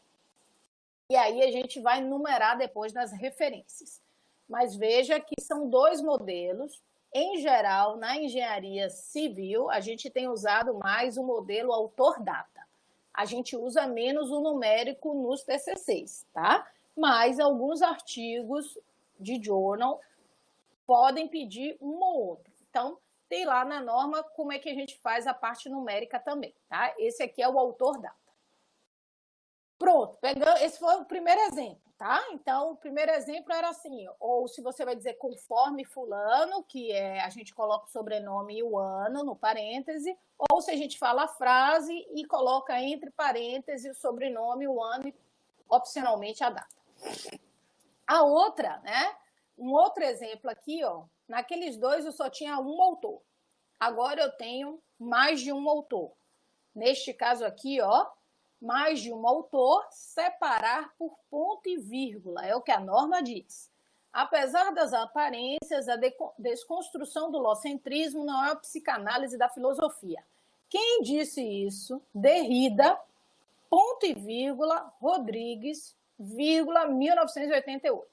E aí a gente vai numerar depois nas referências. Mas veja que são dois modelos. Em geral, na engenharia civil, a gente tem usado mais o modelo autor-data. A gente usa menos o numérico nos TCCs, tá? Mas alguns artigos de journal podem pedir um ou outro. Então, tem lá na norma como é que a gente faz a parte numérica também, tá? Esse aqui é o autor-data. Pronto, esse foi o primeiro exemplo, tá? Então, o primeiro exemplo era assim, ou se você vai dizer conforme fulano, que é a gente coloca o sobrenome e o ano no parêntese, ou se a gente fala a frase e coloca entre parênteses o sobrenome, o ano e opcionalmente a data. A outra, né? Um outro exemplo aqui, ó, naqueles dois eu só tinha um autor. Agora eu tenho mais de um autor. Neste caso aqui, ó, mais de um autor, separar por ponto e vírgula, é o que a norma diz. Apesar das aparências, a desconstrução do locentrismo não é a psicanálise da filosofia. Quem disse isso? Derrida, ponto e vírgula, Rodrigues, vírgula, 1988.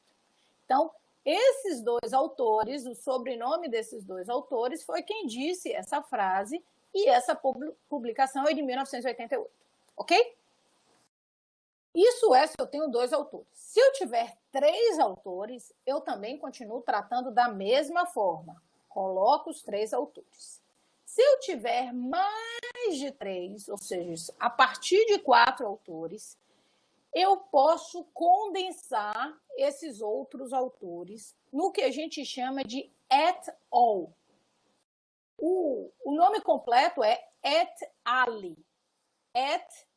Então, esses dois autores, o sobrenome desses dois autores foi quem disse essa frase e essa publicação é de 1988, ok? Isso é se eu tenho dois autores. Se eu tiver três autores, eu também continuo tratando da mesma forma. Coloco os três autores. Se eu tiver mais de três, ou seja, a partir de 4 autores, eu posso condensar esses outros autores no que a gente chama de et al. O nome completo é et ali. Et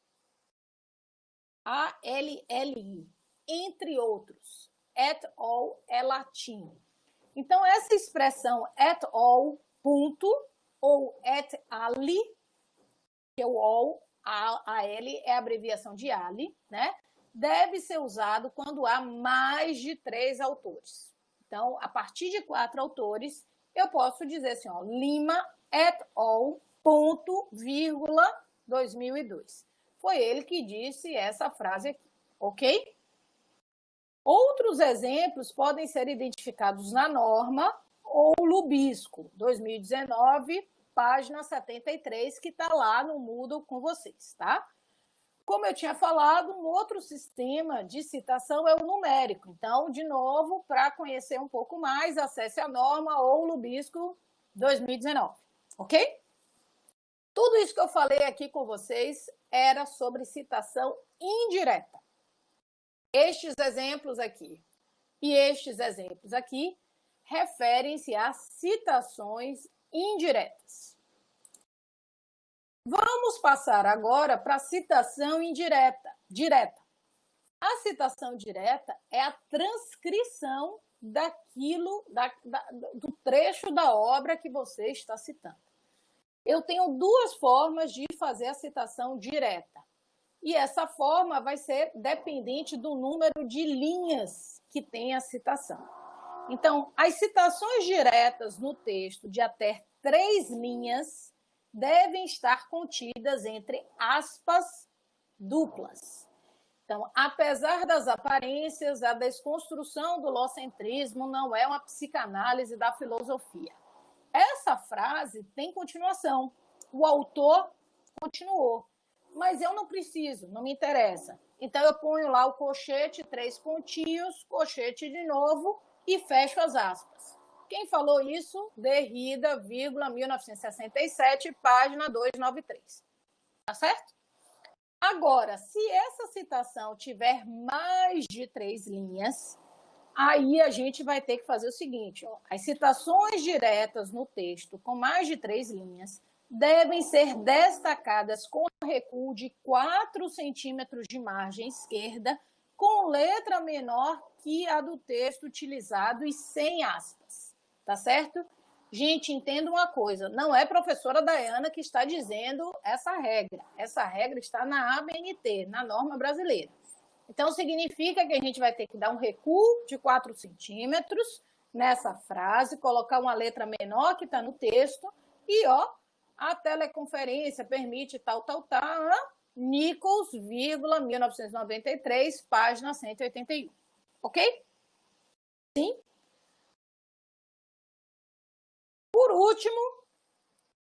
A-L-L-I, entre outros. Et al. É latim. Então, essa expressão et al. Ponto, ou et ali, que o al, A-L é a abreviação de ali, né? Deve ser usado quando há mais de 3 autores. Então, a partir de 4 autores, eu posso dizer assim, ó, Lima et al. Ponto, vírgula, 2002. Foi ele que disse essa frase aqui, ok? Outros exemplos podem ser identificados na norma ou Lubisco, 2019, página 73, que está lá no Moodle com vocês, tá? Como eu tinha falado, um outro sistema de citação é o numérico. Então, de novo, para conhecer um pouco mais, acesse a norma ou Lubisco 2019, ok? Tudo isso que eu falei aqui com vocês era sobre citação indireta. Estes exemplos aqui e estes exemplos aqui referem-se a citações indiretas. Vamos passar agora para a citação indireta, direta. A citação direta é a transcrição daquilo, do trecho da obra que você está citando. Eu tenho 2 formas de fazer a citação direta. E essa forma vai ser dependente do número de linhas que tem a citação. Então, as citações diretas no texto de até 3 linhas devem estar contidas entre aspas duplas. Então, apesar das aparências, a desconstrução do locentrismo não é uma psicanálise da filosofia. Essa frase tem continuação. O autor continuou. Mas eu não preciso, não me interessa. Então, eu ponho lá o colchete, 3 pontinhos, colchete de novo e fecho as aspas. Quem falou isso? Derrida, 1967, página 293. Tá certo? Agora, se essa citação tiver mais de 3 linhas, aí a gente vai ter que fazer o seguinte, ó, as citações diretas no texto com mais de 3 linhas devem ser destacadas com recuo de 4 centímetros de margem esquerda, com letra menor que a do texto utilizado e sem aspas, tá certo? Gente, entenda uma coisa, não é a professora Dayana que está dizendo essa regra está na ABNT, na norma brasileira. Então, significa que a gente vai ter que dar um recuo de 4 centímetros nessa frase, colocar uma letra menor que está no texto e, ó, a teleconferência permite tal, Nichols, 1993, página 181. Ok? Sim? Por último,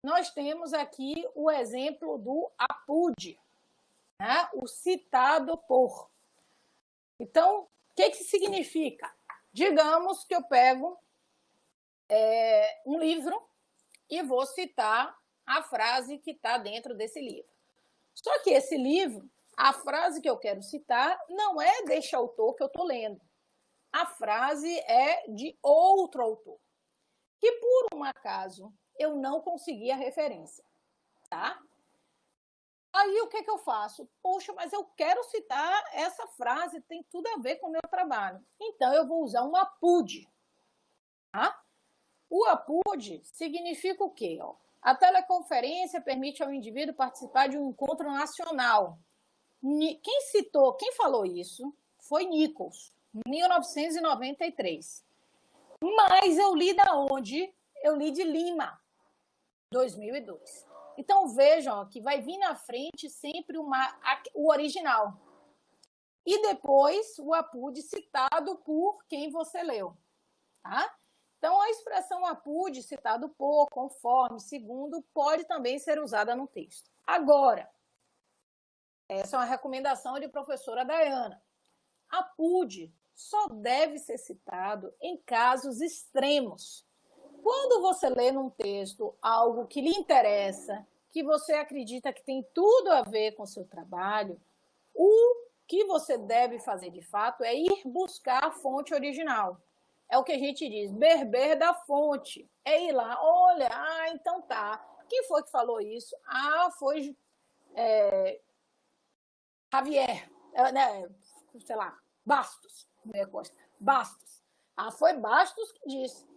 nós temos aqui o exemplo do APUD, né? O citado por. Então, o que significa? Digamos que eu pego um livro e vou citar a frase que está dentro desse livro. Só que esse livro, a frase que eu quero citar não é deste autor que eu estou lendo. A frase é de outro autor, que por um acaso eu não consegui a referência, tá? Aí o que eu faço? Poxa, mas eu quero citar essa frase, tem tudo a ver com o meu trabalho. Então eu vou usar um APUD, tá? O APUD significa o quê? A teleconferência permite ao indivíduo participar de um encontro nacional. Quem falou isso foi Nichols, 1993. Mas eu li da onde? Eu li de Lima, 2002. Então vejam que vai vir na frente sempre o original. E depois o APUD citado por quem você leu, tá? Então, a expressão APUD, citado por, conforme, segundo, pode também ser usada no texto. Agora, essa é uma recomendação de professora Dayana. APUD só deve ser citado em casos extremos. Quando você lê num texto algo que lhe interessa, que você acredita que tem tudo a ver com o seu trabalho, o que você deve fazer de fato é ir buscar a fonte original. É o que a gente diz, beber da fonte. É ir lá, olha, então tá. Quem foi que falou isso? Foi Javier, né? Sei lá, Bastos. Bastos. Foi Bastos que disse.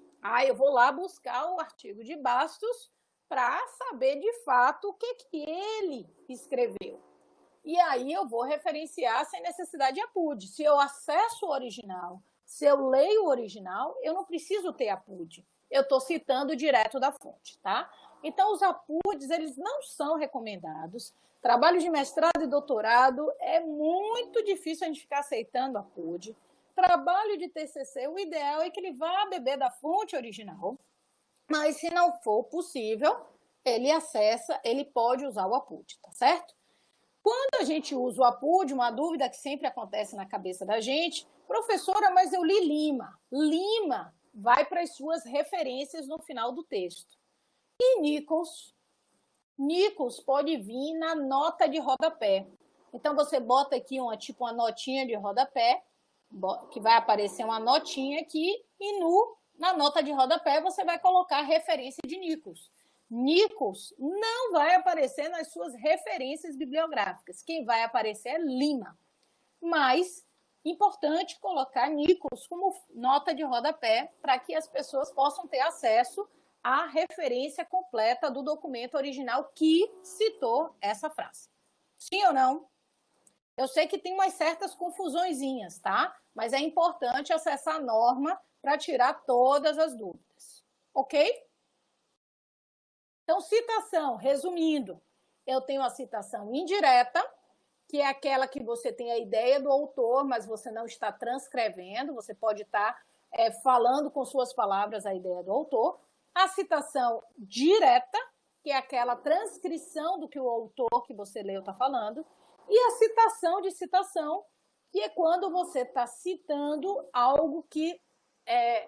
Eu vou lá buscar o artigo de Bastos para saber de fato o que ele escreveu. E aí eu vou referenciar sem necessidade de APUD. Se eu acesso o original, se eu leio o original, eu não preciso ter APUD. Eu estou citando direto da fonte, tá? Então, os APUDs, eles não são recomendados. Trabalho de mestrado e doutorado é muito difícil a gente ficar aceitando APUD. Trabalho de TCC, o ideal é que ele vá beber da fonte original, mas se não for possível, ele pode usar o APUD, tá certo? Quando a gente usa o APUD, uma dúvida que sempre acontece na cabeça da gente, professora, mas eu li Lima. Lima vai para as suas referências no final do texto. E Nichols pode vir na nota de rodapé. Então, você bota aqui uma notinha de rodapé, que vai aparecer uma notinha aqui, e na nota de rodapé você vai colocar a referência de Nichols. Nichols não vai aparecer nas suas referências bibliográficas. Quem vai aparecer é Lima. Mas, importante colocar Nichols como nota de rodapé para que as pessoas possam ter acesso à referência completa do documento original que citou essa frase. Sim ou não? Eu sei que tem umas certas confusõezinhas, tá? Mas é importante acessar a norma para tirar todas as dúvidas. Ok? Então, citação, resumindo, eu tenho a citação indireta, que é aquela que você tem a ideia do autor, mas você não está transcrevendo, você pode estar falando com suas palavras a ideia do autor. A citação direta, que é aquela transcrição do que o autor que você leu está falando. E a citação de citação, que é quando você está citando algo que é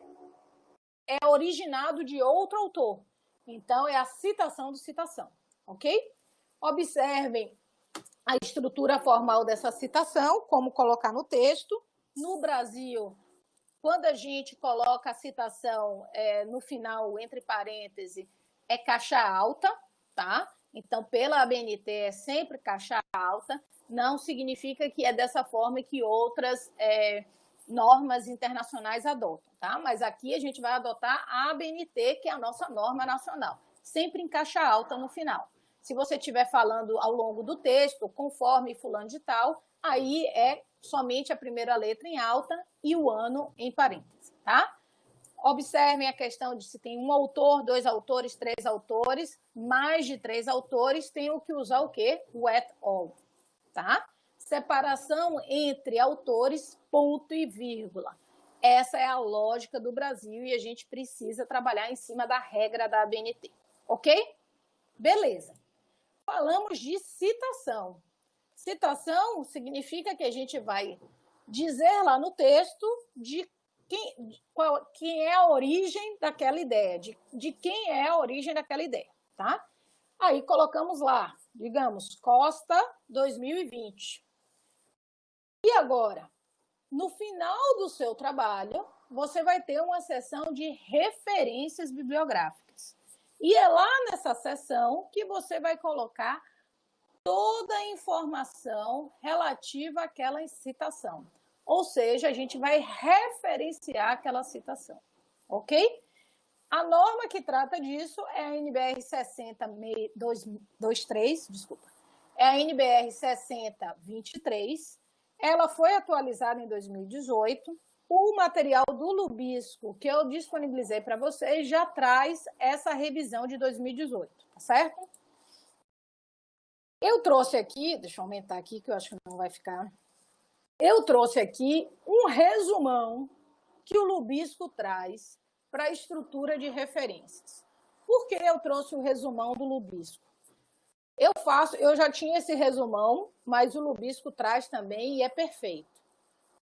originado de outro autor. Então, é a citação de citação, ok? Observem a estrutura formal dessa citação, como colocar no texto. No Brasil, quando a gente coloca a citação no final, entre parênteses, é caixa alta, tá? Então, pela ABNT é sempre caixa alta, não significa que é dessa forma que outras normas internacionais adotam, tá? Mas aqui a gente vai adotar a ABNT, que é a nossa norma nacional, sempre em caixa alta no final. Se você estiver falando ao longo do texto, conforme fulano de tal, aí é somente a primeira letra em alta e o ano em parênteses, tá? Observem a questão de se tem um autor, 2 autores, 3 autores, mais de 3 autores, tem que usar o quê? O at all. tá? Separação entre autores, ponto e vírgula. Essa é a lógica do Brasil e a gente precisa trabalhar em cima da regra da ABNT, ok? Beleza. Falamos de citação. Citação significa que a gente vai dizer lá no texto de quem é a origem daquela ideia, de quem é a origem daquela ideia, tá? Aí colocamos lá, digamos, Costa 2020. E agora, no final do seu trabalho, você vai ter uma seção de referências bibliográficas. E é lá nessa seção que você vai colocar toda a informação relativa àquela citação. Ou seja, a gente vai referenciar aquela citação, ok? A norma que trata disso é a NBR 6023, desculpa. É a NBR 6023. Ela foi atualizada em 2018. O material do Lubisco, que eu disponibilizei para vocês, já traz essa revisão de 2018, tá certo? Eu trouxe aqui, deixa eu aumentar aqui, que eu acho que não vai ficar. Eu trouxe aqui um resumão que o Lubisco traz para a estrutura de referências. Por que eu trouxe o resumão do Lubisco? Eu já tinha esse resumão, mas o Lubisco traz também e é perfeito.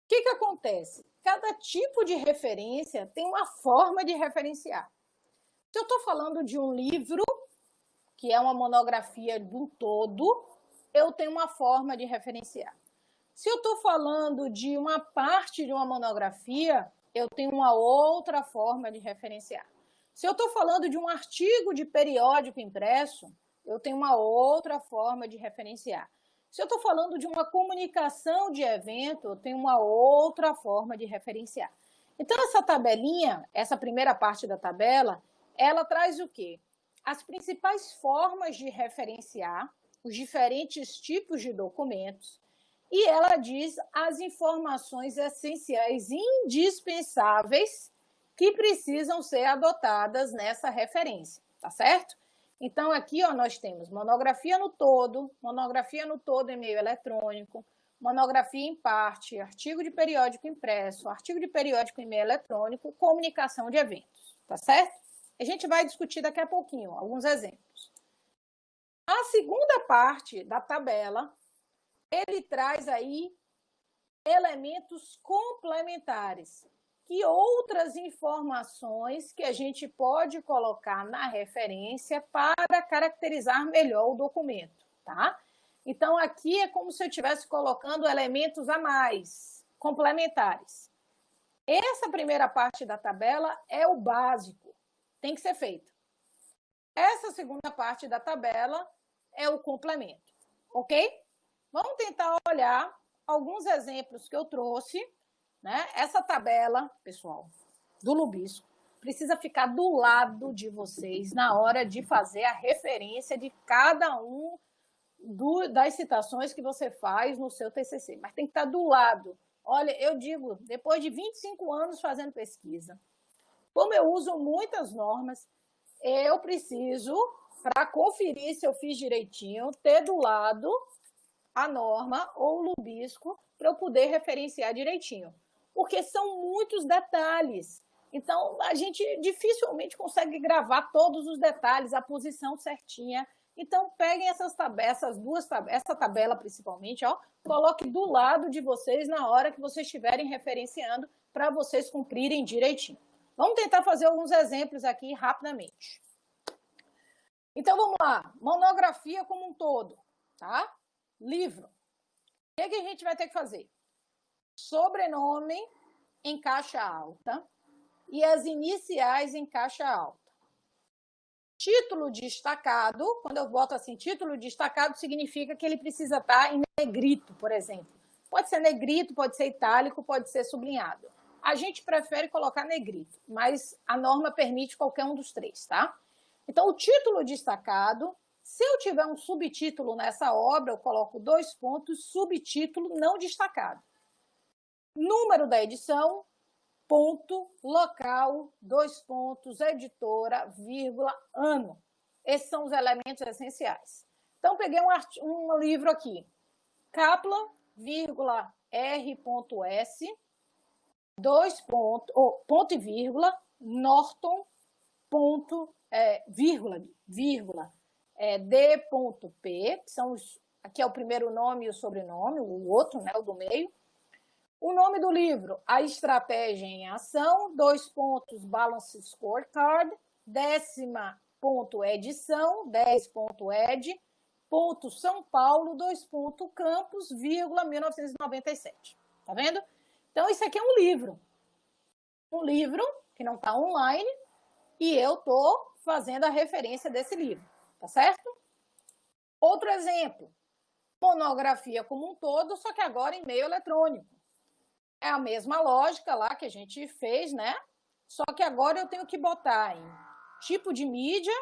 O que acontece? Cada tipo de referência tem uma forma de referenciar. Se eu estou falando de um livro, que é uma monografia do todo, eu tenho uma forma de referenciar. Se eu estou falando de uma parte de uma monografia, eu tenho uma outra forma de referenciar. Se eu estou falando de um artigo de periódico impresso, eu tenho uma outra forma de referenciar. Se eu estou falando de uma comunicação de evento, eu tenho uma outra forma de referenciar. Então, essa tabelinha, essa primeira parte da tabela, ela traz o quê? As principais formas de referenciar os diferentes tipos de documentos e ela diz as informações essenciais e indispensáveis que precisam ser adotadas nessa referência, tá certo? Então, aqui ó, nós temos monografia no todo em meio eletrônico, monografia em parte, artigo de periódico impresso, artigo de periódico em meio eletrônico, comunicação de eventos, tá certo? A gente vai discutir daqui a pouquinho alguns exemplos. A segunda parte da tabela, ele traz aí elementos complementares, que outras informações que a gente pode colocar na referência para caracterizar melhor o documento, tá? Então, aqui é como se eu estivesse colocando elementos a mais, complementares. Essa primeira parte da tabela é o básico, tem que ser feito. Essa segunda parte da tabela é o complemento, ok? Vamos tentar olhar alguns exemplos que eu trouxe, né? Essa tabela, pessoal, do Lubisco, precisa ficar do lado de vocês na hora de fazer a referência de cada um das citações que você faz no seu TCC, mas tem que estar do lado. Olha, eu digo, depois de 25 anos fazendo pesquisa, como eu uso muitas normas, eu preciso, para conferir se eu fiz direitinho, ter do lado a norma ou o Lubisco para eu poder referenciar direitinho. Porque são muitos detalhes. Então, a gente dificilmente consegue gravar todos os detalhes, a posição certinha. Então, peguem essa tabela principalmente, ó, coloque do lado de vocês na hora que vocês estiverem referenciando para vocês cumprirem direitinho. Vamos tentar fazer alguns exemplos aqui rapidamente. Então, vamos lá. Monografia como um todo, tá? Livro. O que a gente vai ter que fazer? Sobrenome em caixa alta e as iniciais em caixa alta. Título destacado, quando eu boto assim, título destacado significa que ele precisa estar em negrito, por exemplo. Pode ser negrito, pode ser itálico, pode ser sublinhado. A gente prefere colocar negrito, mas a norma permite qualquer um dos três, tá? Então, o título destacado, se eu tiver um subtítulo nessa obra, eu coloco 2 pontos, subtítulo não destacado. Número da edição, ponto, local, 2 pontos, editora, vírgula, ano. Esses são os elementos essenciais. Então, peguei um livro aqui. Kaplan, vírgula, R.S, ponto e vírgula, Norton, ponto, vírgula, D.P, que são aqui é o primeiro nome e o sobrenome, o outro, né, o do meio. O nome do livro, A Estratégia em Ação, Balance Scorecard, 10ª edição, 10.ed, São Paulo, Campos, 1997. Tá vendo? Então, isso aqui é um livro. Um livro que não está online e eu estou fazendo a referência desse livro. Tá certo? Outro exemplo, monografia como um todo, só que agora em meio eletrônico. É a mesma lógica lá que a gente fez, né? Só que agora eu tenho que botar em tipo de mídia,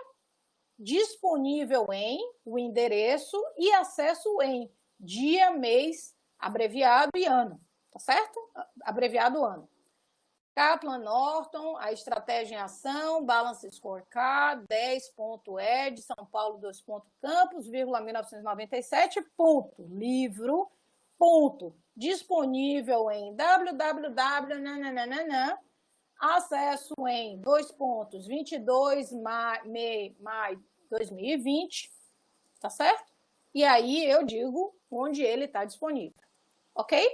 disponível em, o endereço e acesso em dia, mês, abreviado e ano. Tá certo? Abreviado ano. Kaplan, Norton, A Estratégia em Ação, Balance Scorecard, 10.ed, São Paulo, Campos, 1997, ponto, livro, ponto, disponível em www, acesso em 22 de maio de 2020, tá certo? E aí eu digo onde ele está disponível, ok?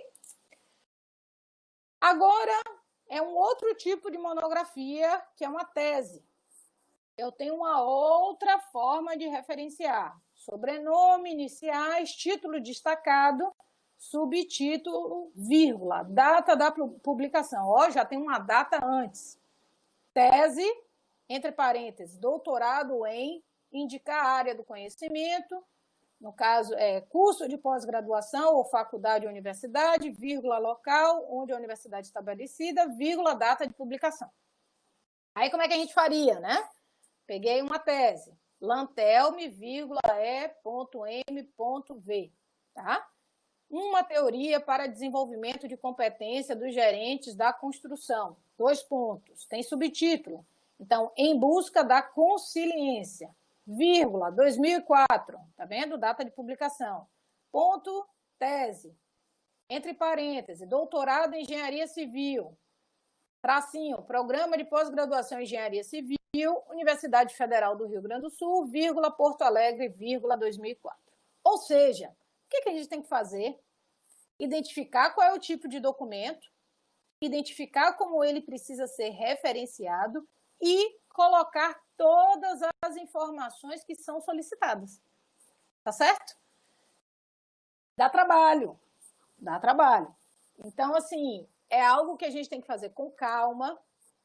Agora, é um outro tipo de monografia, que é uma tese. Eu tenho uma outra forma de referenciar. Sobrenome, iniciais, título destacado, subtítulo, vírgula, data da publicação. Ó, já tem uma data antes. Tese, entre parênteses, doutorado em, indicar a área do conhecimento, no caso, curso de pós-graduação ou faculdade ou universidade, vírgula, local, onde a universidade estabelecida, vírgula, data de publicação. Aí, como é que a gente faria, né? Peguei uma tese, Lantelme, vírgula, E.M.V, tá? Uma teoria para desenvolvimento de competência dos gerentes da construção. 2 pontos. Tem subtítulo. Então, em busca da consciência. Vírgula, 2004, tá vendo? Data de publicação. Ponto, tese. Entre parênteses, doutorado em engenharia civil. Tracinho, programa de pós-graduação em engenharia civil, Universidade Federal do Rio Grande do Sul, vírgula, Porto Alegre, vírgula, 2004. Ou seja, o que a gente tem que fazer? Identificar qual é o tipo de documento, identificar como ele precisa ser referenciado e colocar todas as informações que são solicitadas. Tá certo? Dá trabalho. Dá trabalho. Então, assim, é algo que a gente tem que fazer com calma,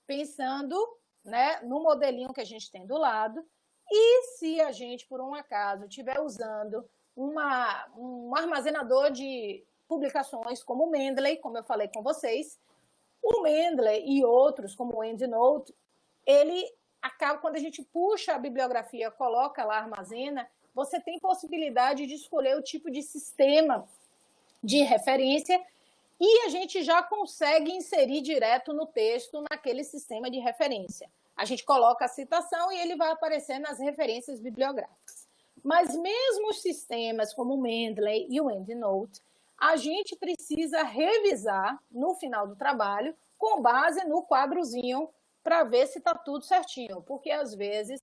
pensando, né, no modelinho que a gente tem do lado. E se a gente, por um acaso, estiver usando um armazenador de publicações como o Mendeley, como eu falei com vocês, o Mendeley e outros, como o EndNote, ele acaba, quando a gente puxa a bibliografia, coloca lá, armazena, você tem possibilidade de escolher o tipo de sistema de referência e a gente já consegue inserir direto no texto naquele sistema de referência. A gente coloca a citação e ele vai aparecer nas referências bibliográficas. Mas mesmo os sistemas como o Mendeley e o EndNote, a gente precisa revisar no final do trabalho com base no quadrozinho para ver se está tudo certinho, porque às vezes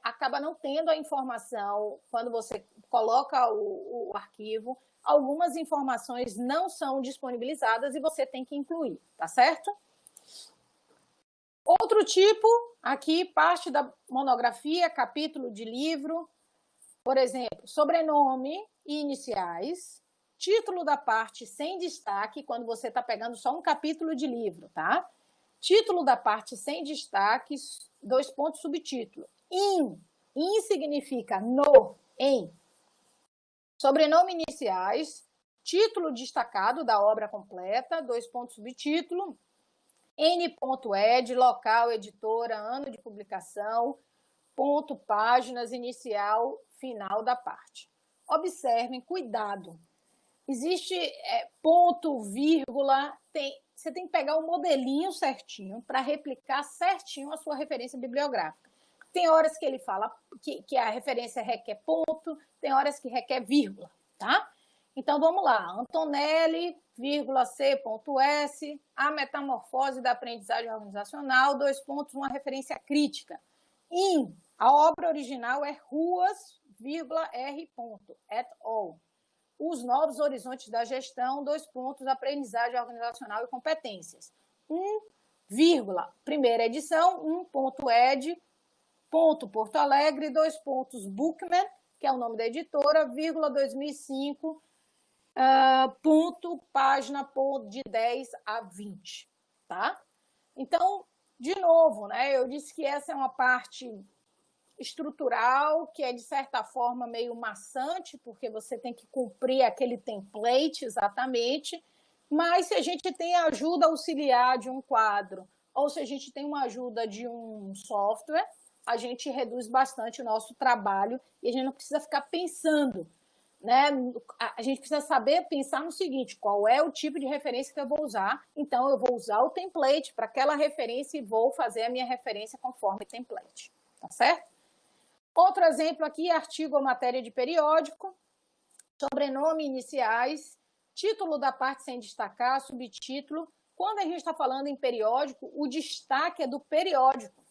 acaba não tendo a informação, quando você coloca o arquivo, algumas informações não são disponibilizadas e você tem que incluir, tá certo? Outro tipo, aqui, parte da monografia, capítulo de livro, por exemplo, sobrenome e iniciais, título da parte sem destaque, quando você está pegando só um capítulo de livro, tá? Título da parte sem destaques, 2 pontos, subtítulo. In significa no, em. Sobrenome iniciais, título destacado da obra completa, 2 pontos, subtítulo. N.ed, local, editora, ano de publicação, ponto, páginas, inicial, final da parte. Observem, cuidado. Existe ponto, vírgula, você tem que pegar o modelinho certinho para replicar certinho a sua referência bibliográfica. Tem horas que ele fala que a referência requer ponto, tem horas que requer vírgula, tá? Então, vamos lá. Antonelli, C.S, a metamorfose da aprendizagem organizacional, uma referência crítica. A obra original é Ruas, R. et al. Os novos horizontes da gestão, aprendizagem organizacional e competências. Primeira edição, ed, Porto Alegre, Bookman, que é o nome da editora, 2005, página de 10 a 20, tá? Então, de novo, né, eu disse que essa é uma parte estrutural, que é, de certa forma, meio maçante, porque você tem que cumprir aquele template exatamente, mas se a gente tem a ajuda auxiliar de um quadro, ou se a gente tem uma ajuda de um software, a gente reduz bastante o nosso trabalho e a gente não precisa ficar pensando, né? A gente precisa saber pensar no seguinte: qual é o tipo de referência que eu vou usar? Então, eu vou usar o template para aquela referência e vou fazer a minha referência conforme template, tá certo? Outro exemplo aqui, artigo ou matéria de periódico, sobrenome, iniciais, título da parte sem destacar, subtítulo. Quando a gente está falando em periódico, o destaque é do periódico.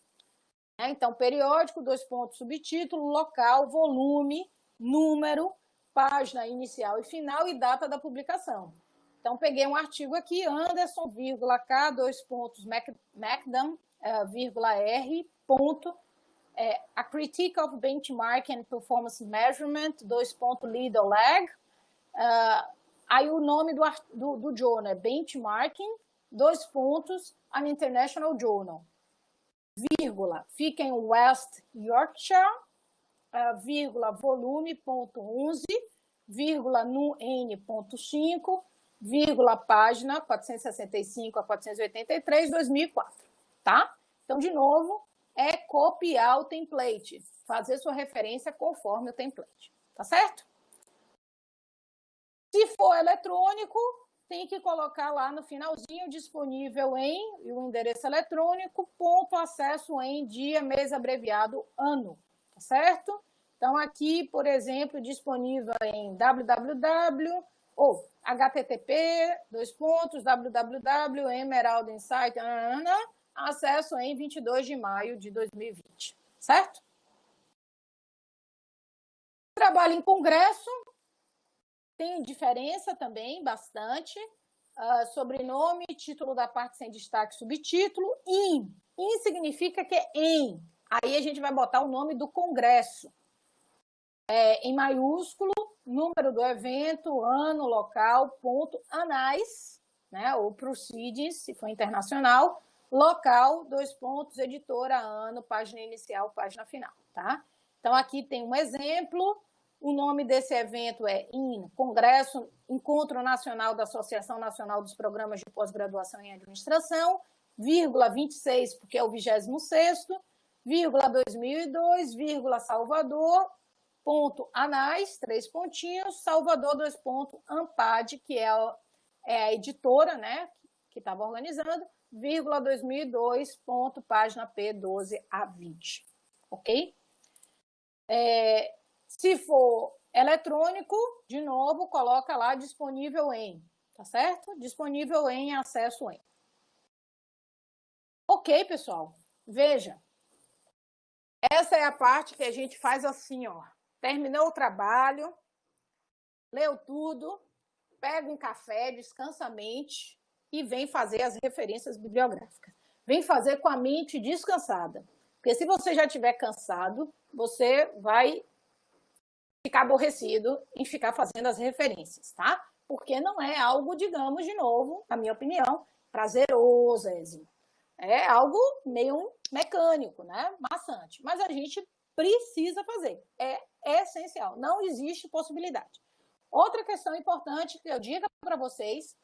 Então, periódico, subtítulo, local, volume, número, página inicial e final e data da publicação. Então, peguei um artigo aqui, Anderson, K, Macdam, R, A Critique of Benchmark and Performance Measurement, lead or lag. Aí o nome do journal é Benchmarking, An International Journal. Fica em West Yorkshire, volume.11, no N.5, página 465 a 483, 2004, tá? Então, de novo, é copiar o template, fazer sua referência conforme o template, tá certo? Se for eletrônico, tem que colocar lá no finalzinho, disponível em, e o endereço eletrônico, acesso em, dia, mês abreviado, ano, tá certo? Então, aqui, por exemplo, disponível em www, ou http, www, Emerald Insight, acesso em 22 de maio de 2020, certo? Trabalho em congresso, tem diferença também, bastante. Sobrenome, título da parte sem destaque, subtítulo. In significa que é em. Aí a gente vai botar o nome do congresso. Em maiúsculo, número do evento, ano, local, anais, né, ou proceedings, se for internacional, local, editora, ano, página inicial, página final, tá? Então, aqui tem um exemplo. O nome desse evento é Congresso, Encontro Nacional da Associação Nacional dos Programas de Pós-Graduação em Administração, 26, porque é o 26º, 2002, Salvador, anais, 3 pontinhos, Salvador, Ampad, que é a editora, né, que estava organizando, 2002, página P, 12 a 20, ok? Se for eletrônico, de novo, coloca lá disponível em, tá certo? Disponível em, acesso em. Ok, pessoal? Veja, essa é a parte que a gente faz assim, ó. Terminou o trabalho, leu tudo, pega um café, descansa a mente e vem fazer as referências bibliográficas. Vem fazer com a mente descansada. Porque se você já estiver cansado, você vai ficar aborrecido em ficar fazendo as referências, tá? Porque não é algo, digamos, de novo, na minha opinião, prazeroso, é algo meio mecânico, né? Maçante. Mas a gente precisa fazer. É essencial. Não existe possibilidade. Outra questão importante que eu digo para vocês,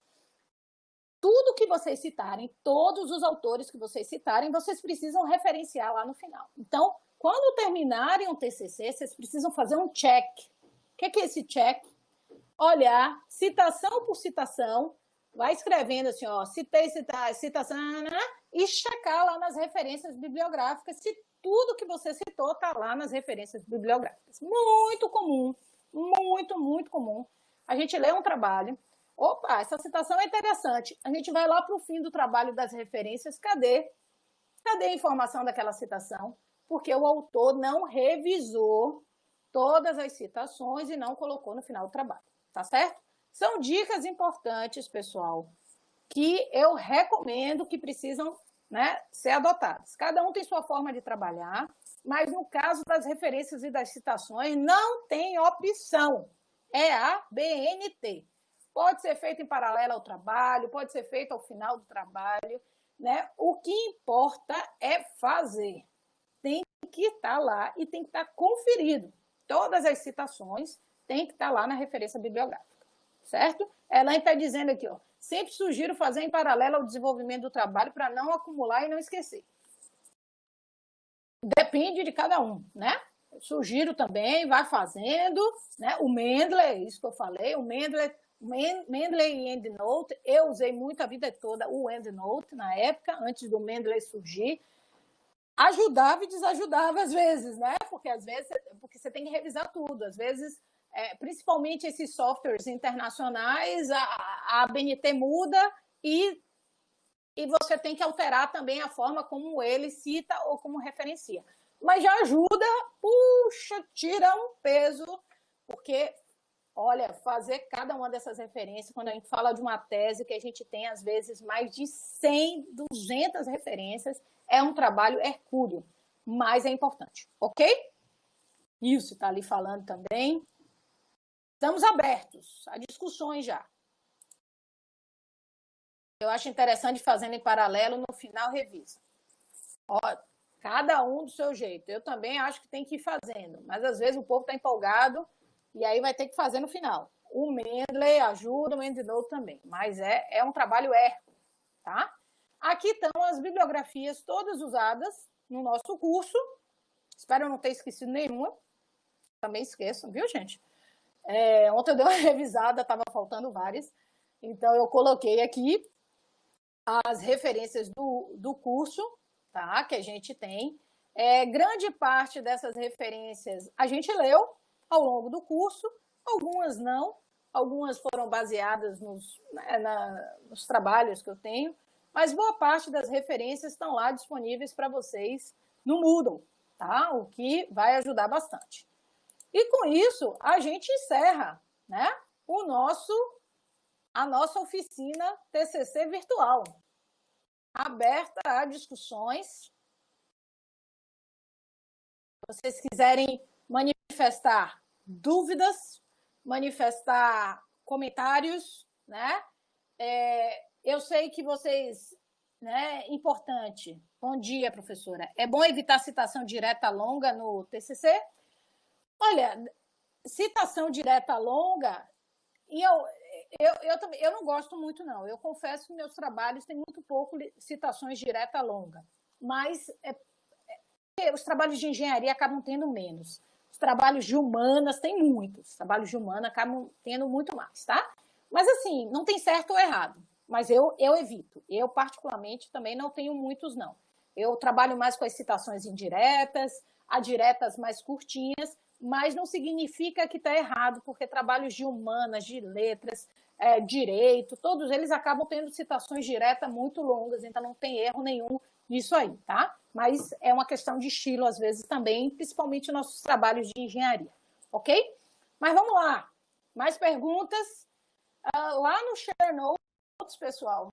tudo que vocês citarem, todos os autores que vocês citarem, vocês precisam referenciar lá no final. Então, quando terminarem o TCC, vocês precisam fazer um check. O que é esse check? Olhar, citação por citação, vai escrevendo assim, ó, citação, e checar lá nas referências bibliográficas se tudo que você citou está lá nas referências bibliográficas. Muito comum, muito comum a gente lê um trabalho, opa, essa citação é interessante, a gente vai lá para o fim do trabalho das referências, cadê a informação daquela citação? Porque o autor não revisou todas as citações e não colocou no final do trabalho, tá certo? São dicas importantes, pessoal, que eu recomendo que precisam, né, ser adotadas. Cada um tem sua forma de trabalhar, mas no caso das referências e das citações, não tem opção. É a BNT. Pode ser feito em paralelo ao trabalho, pode ser feito ao final do trabalho, né? O que importa é fazer. Tem que estar lá e tem que estar conferido. Todas as citações têm que estar lá na referência bibliográfica, certo? Elaine está dizendo aqui, ó, sempre sugiro fazer em paralelo ao desenvolvimento do trabalho para não acumular e não esquecer. Depende de cada um, né? Eu sugiro também, vai fazendo, né? O Mendeley, isso que eu falei, o Mendeley e EndNote, eu usei muito a vida toda o EndNote na época, antes do Mendeley surgir. Ajudava e desajudava às vezes, né? Porque você tem que revisar tudo. Às vezes, principalmente esses softwares internacionais, a ABNT muda e você tem que alterar também a forma como ele cita ou como referencia. Mas já ajuda, puxa, tira um peso, porque, olha, fazer cada uma dessas referências, quando a gente fala de uma tese que a gente tem, às vezes, mais de 100, 200 referências, é um trabalho hercúleo, mas é importante, ok? Isso, está ali falando também. Estamos abertos a discussões já. Eu acho interessante fazendo em paralelo, no final revisa. Ó, cada um do seu jeito. Eu também acho que tem que ir fazendo, mas às vezes o povo está empolgado e aí vai ter que fazer no final. O Mendeley ajuda, o EndNote também, mas é um trabalho hércules, tá? Aqui estão as bibliografias todas usadas no nosso curso. Espero não ter esquecido nenhuma. Também esqueçam, viu, gente? Ontem eu dei uma revisada, estava faltando várias. Então, eu coloquei aqui as referências do curso, tá? Que a gente tem. Grande parte dessas referências a gente leu ao longo do curso, algumas não. Algumas foram baseadas nos trabalhos que eu tenho, mas boa parte das referências estão lá disponíveis para vocês no Moodle, tá? O que vai ajudar bastante. E com isso, a gente encerra, né, a nossa oficina TCC virtual, aberta a discussões. Se vocês quiserem manifestar dúvidas, manifestar comentários, né? Eu sei que vocês, né, importante. Bom dia, professora. É bom evitar citação direta longa no TCC? Olha, citação direta longa, e eu não gosto muito, não. Eu confesso que meus trabalhos têm muito pouco citações direta longa, mas os trabalhos de engenharia acabam tendo menos. Os trabalhos de humanas têm muitos. Os trabalhos de humanas acabam tendo muito mais, tá? Mas, assim, não tem certo ou errado. Mas eu evito. Eu, particularmente, também não tenho muitos, não. Eu trabalho mais com as citações indiretas, a diretas mais curtinhas, mas não significa que está errado, porque trabalhos de humanas, de letras, direito, todos eles acabam tendo citações diretas muito longas, então não tem erro nenhum nisso aí, tá? Mas é uma questão de estilo, às vezes, também, principalmente nossos trabalhos de engenharia, ok? Mas vamos lá. Mais perguntas? Lá no Share Notes, pessoal,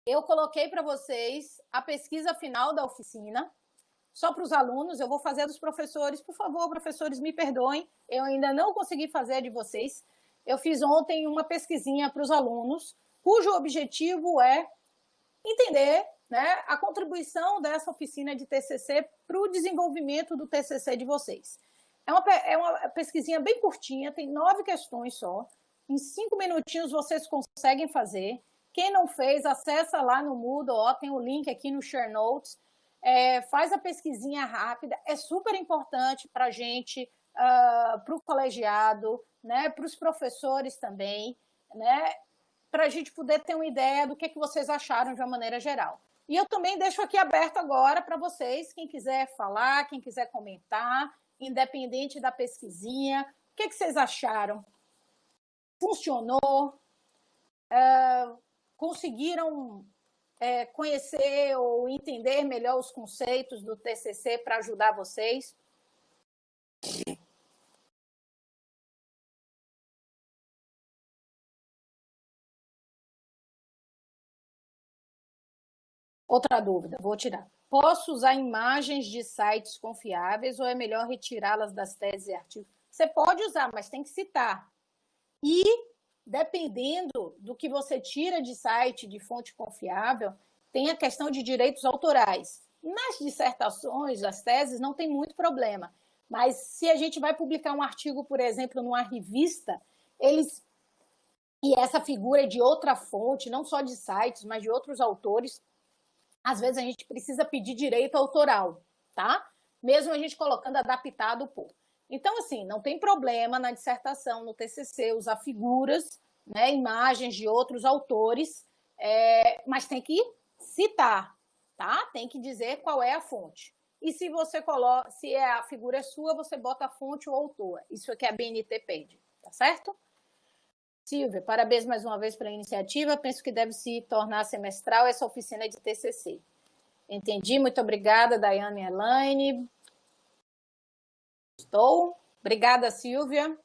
eu coloquei para vocês a pesquisa final da oficina, só para os alunos. Eu vou fazer dos professores. Por favor, professores, me perdoem, eu ainda não consegui fazer a de vocês. Eu fiz ontem uma pesquisinha para os alunos, cujo objetivo é entender, né, a contribuição dessa oficina de TCC para o desenvolvimento do TCC de vocês. É uma pesquisinha bem curtinha, tem 9 questões só. Em 5 minutinhos vocês conseguem fazer. Quem não fez, acessa lá no Moodle, ó, tem o link aqui no Share Notes. Faz a pesquisinha rápida, é super importante para a gente, para o colegiado, né, para os professores também, né, para a gente poder ter uma ideia do que vocês acharam de uma maneira geral. E eu também deixo aqui aberto agora para vocês, quem quiser falar, quem quiser comentar, independente da pesquisinha, o que vocês acharam? funcionou, conseguiram conhecer ou entender melhor os conceitos do TCC para ajudar vocês? Outra dúvida, vou tirar. Posso usar imagens de sites confiáveis ou é melhor retirá-las das teses e artigos? Você pode usar, mas tem que citar. E, dependendo do que você tira de site, de fonte confiável, tem a questão de direitos autorais. Nas dissertações, as teses, não tem muito problema. Mas se a gente vai publicar um artigo, por exemplo, numa revista, e essa figura é de outra fonte, não só de sites, mas de outros autores, às vezes a gente precisa pedir direito autoral, tá? Mesmo a gente colocando adaptado por. Então, assim, não tem problema na dissertação, no TCC, usar figuras, né, imagens de outros autores, mas tem que citar, tá? Tem que dizer qual é a fonte. E se você coloca, se a figura é sua, você bota a fonte ou autor. Isso é que a BNT pede, tá certo? Silvia, parabéns mais uma vez pela iniciativa. Penso que deve se tornar semestral essa oficina de TCC. Entendi, muito obrigada, Daiane e Elaine. Estou. Obrigada, Silvia.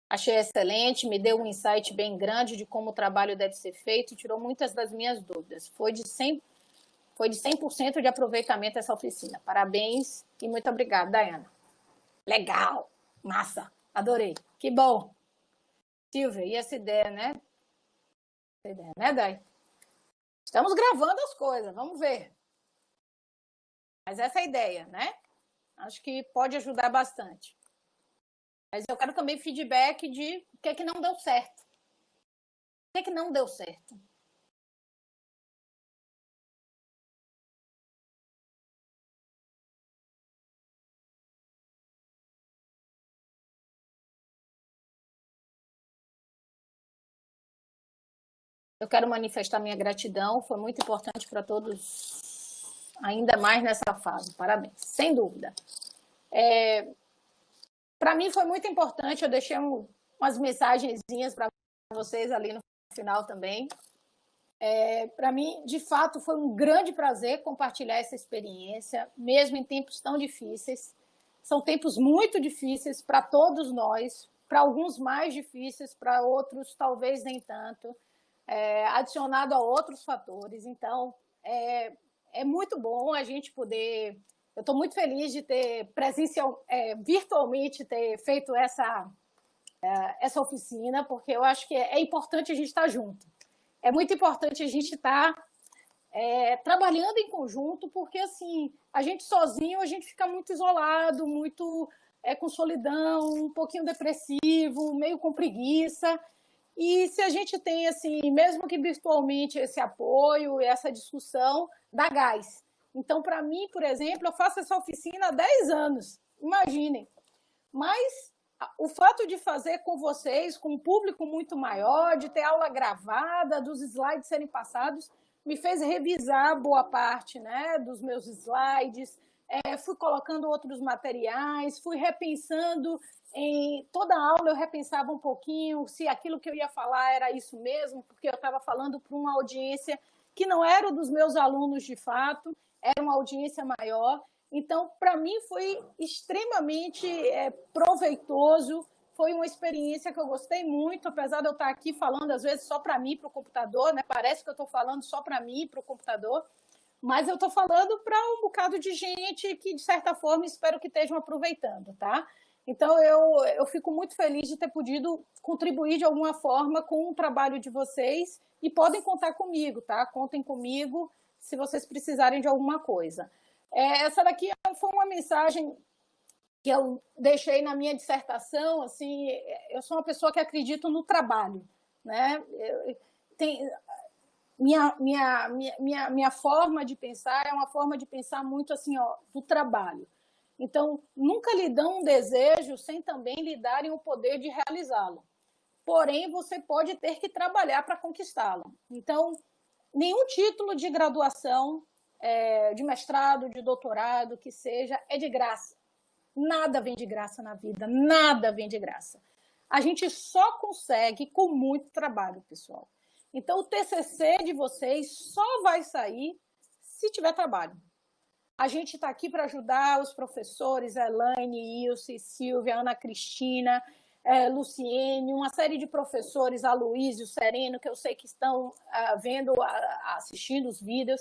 Achei excelente, me deu um insight bem grande de como o trabalho deve ser feito e tirou muitas das minhas dúvidas. Foi de 100% de aproveitamento essa oficina. Parabéns e muito obrigada, Daiane. Legal, massa, adorei. Que bom. Silvia, e essa ideia, né? Essa ideia, né, Dai? Estamos gravando as coisas, vamos ver. Mas essa é a ideia, né? Acho que pode ajudar bastante. Mas eu quero também feedback de o que é que não deu certo. O que é que não deu certo? Eu quero manifestar minha gratidão, foi muito importante para todos, ainda mais nessa fase. Parabéns, sem dúvida. Para mim foi muito importante, eu deixei umas mensagenzinhas para vocês ali no final também. Para mim, de fato, foi um grande prazer compartilhar essa experiência, mesmo em tempos tão difíceis. São tempos muito difíceis para todos nós, para alguns mais difíceis, para outros talvez nem tanto. Adicionado a outros fatores. Então, é muito bom a gente poder... Eu estou muito feliz de ter virtualmente ter feito essa oficina, porque eu acho que é importante a gente estar junto. É muito importante a gente estar trabalhando em conjunto, porque assim, a gente sozinho, a gente fica muito isolado, muito com solidão, um pouquinho depressivo, meio com preguiça. E se a gente tem, assim, mesmo que virtualmente, esse apoio, essa discussão, dá gás. Então, para mim, por exemplo, eu faço essa oficina há 10 anos, imaginem. Mas o fato de fazer com vocês, com um público muito maior, de ter aula gravada, dos slides serem passados, me fez revisar boa parte, né, dos meus slides, fui colocando outros materiais, fui repensando. Em toda aula eu repensava um pouquinho se aquilo que eu ia falar era isso mesmo, porque eu estava falando para uma audiência que não era dos meus alunos de fato, era uma audiência maior. Então, para mim, foi extremamente proveitoso, foi uma experiência que eu gostei muito, apesar de eu estar aqui falando, às vezes, só para mim, para o computador, né? Parece que eu estou falando só para mim, para o computador, mas eu estou falando para um bocado de gente que, de certa forma, espero que estejam aproveitando, tá? Então, eu fico muito feliz de ter podido contribuir de alguma forma com o trabalho de vocês e podem contar comigo, tá? Contem comigo se vocês precisarem de alguma coisa. Essa daqui foi uma mensagem que eu deixei na minha dissertação. Assim, eu sou uma pessoa que acredito no trabalho, né? Minha forma de pensar é uma forma de pensar muito assim, ó, do trabalho. Então, nunca lhe dão um desejo sem também lhe darem o poder de realizá-lo. Porém, você pode ter que trabalhar para conquistá-lo. Então, nenhum título de graduação de mestrado, de doutorado, que seja, é de graça. Nada vem de graça na vida, nada vem de graça. A gente só consegue com muito trabalho, pessoal. Então, o TCC de vocês só vai sair se tiver trabalho. A gente está aqui para ajudar os professores, Elaine, Ilse, Silvia, Ana Cristina, Luciene, uma série de professores, Aloysio, Sereno, que eu sei que estão vendo, assistindo os vídeos.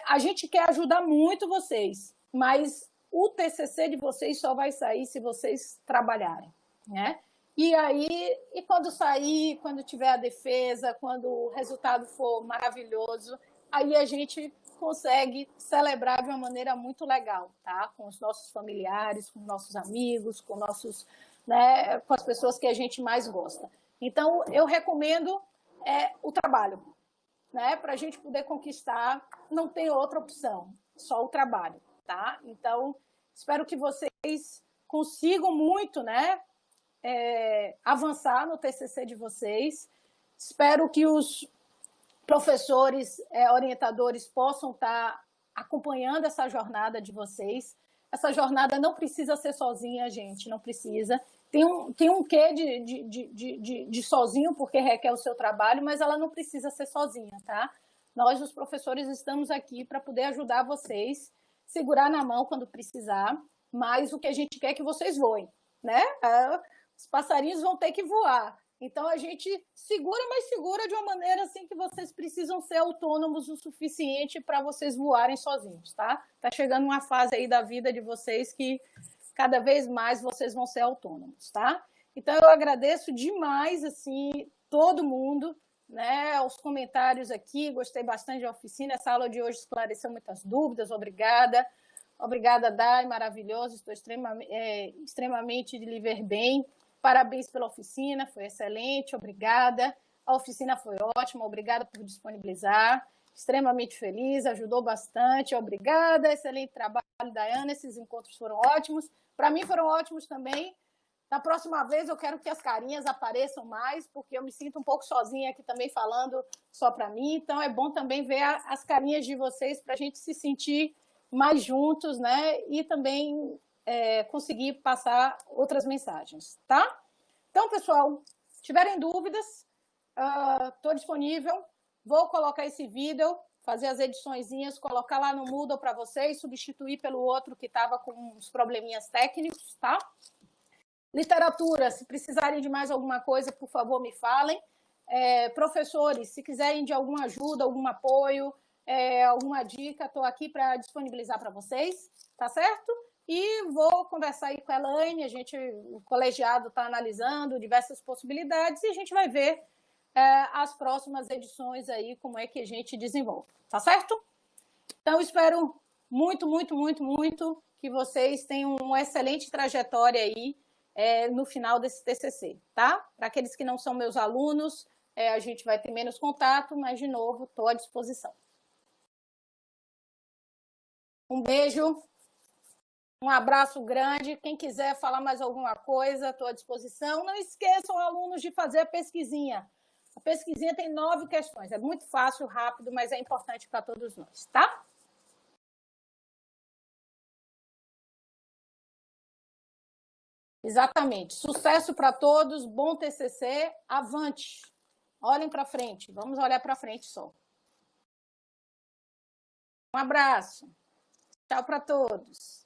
A gente quer ajudar muito vocês, mas o TCC de vocês só vai sair se vocês trabalharem, né? E aí, quando sair, quando tiver a defesa, quando o resultado for maravilhoso, aí a gente consegue celebrar de uma maneira muito legal, tá? Com os nossos familiares, com os nossos amigos, com nossos, né, com as pessoas que a gente mais gosta. Então, eu recomendo o trabalho, né? Para a gente poder conquistar, não tem outra opção, só o trabalho, tá? Então, espero que vocês consigam muito, né? Avançar no TCC de vocês. Espero que os professores, orientadores possam estar acompanhando essa jornada de vocês. Essa jornada não precisa ser sozinha, gente, não precisa. Tem um quê de sozinho, porque requer o seu trabalho, mas ela não precisa ser sozinha, tá? Nós, os professores, estamos aqui para poder ajudar vocês, segurar na mão quando precisar, mas o que a gente quer é que vocês voem, né? Os passarinhos vão ter que voar. Então, a gente segura, mas segura de uma maneira assim que vocês precisam ser autônomos o suficiente para vocês voarem sozinhos, tá? Tá chegando uma fase aí da vida de vocês que cada vez mais vocês vão ser autônomos, tá? Então, eu agradeço demais, assim, todo mundo, né? Os comentários aqui, gostei bastante da oficina. Essa aula de hoje esclareceu muitas dúvidas, obrigada. Obrigada, Dai, maravilhoso, estou extremamente de lhe ver bem. Parabéns pela oficina, foi excelente, obrigada. A oficina foi ótima, obrigada por disponibilizar. Extremamente feliz, ajudou bastante, obrigada. Excelente trabalho, Daiane, esses encontros foram ótimos. Para mim foram ótimos também. Na próxima vez eu quero que as carinhas apareçam mais, porque eu me sinto um pouco sozinha aqui também falando só para mim. Então é bom também ver as carinhas de vocês para a gente se sentir mais juntos, né? E também conseguir passar outras mensagens, tá? Então, pessoal, se tiverem dúvidas, estou disponível. Vou colocar esse vídeo, fazer as ediçõezinhas, colocar lá no Moodle para vocês, substituir pelo outro que estava com uns probleminhas técnicos, tá? Literatura, se precisarem de mais alguma coisa, por favor, me falem. Professores, se quiserem de alguma ajuda, algum apoio, alguma dica, estou aqui para disponibilizar para vocês, tá certo? E vou conversar aí com a Elaine, o colegiado está analisando diversas possibilidades e a gente vai ver as próximas edições aí, como é que a gente desenvolve, tá certo? Então, espero muito, muito, muito, muito que vocês tenham uma excelente trajetória aí no final desse TCC, tá? Para aqueles que não são meus alunos, a gente vai ter menos contato, mas, de novo, estou à disposição. Um beijo. Um abraço grande. Quem quiser falar mais alguma coisa, estou à disposição. Não esqueçam, alunos, de fazer a pesquisinha. A pesquisinha tem 9 questões. É muito fácil, rápido, mas é importante para todos nós, tá? Exatamente. Sucesso para todos. Bom TCC. Avante. Olhem para frente. Vamos olhar para frente só. Um abraço. Tchau para todos.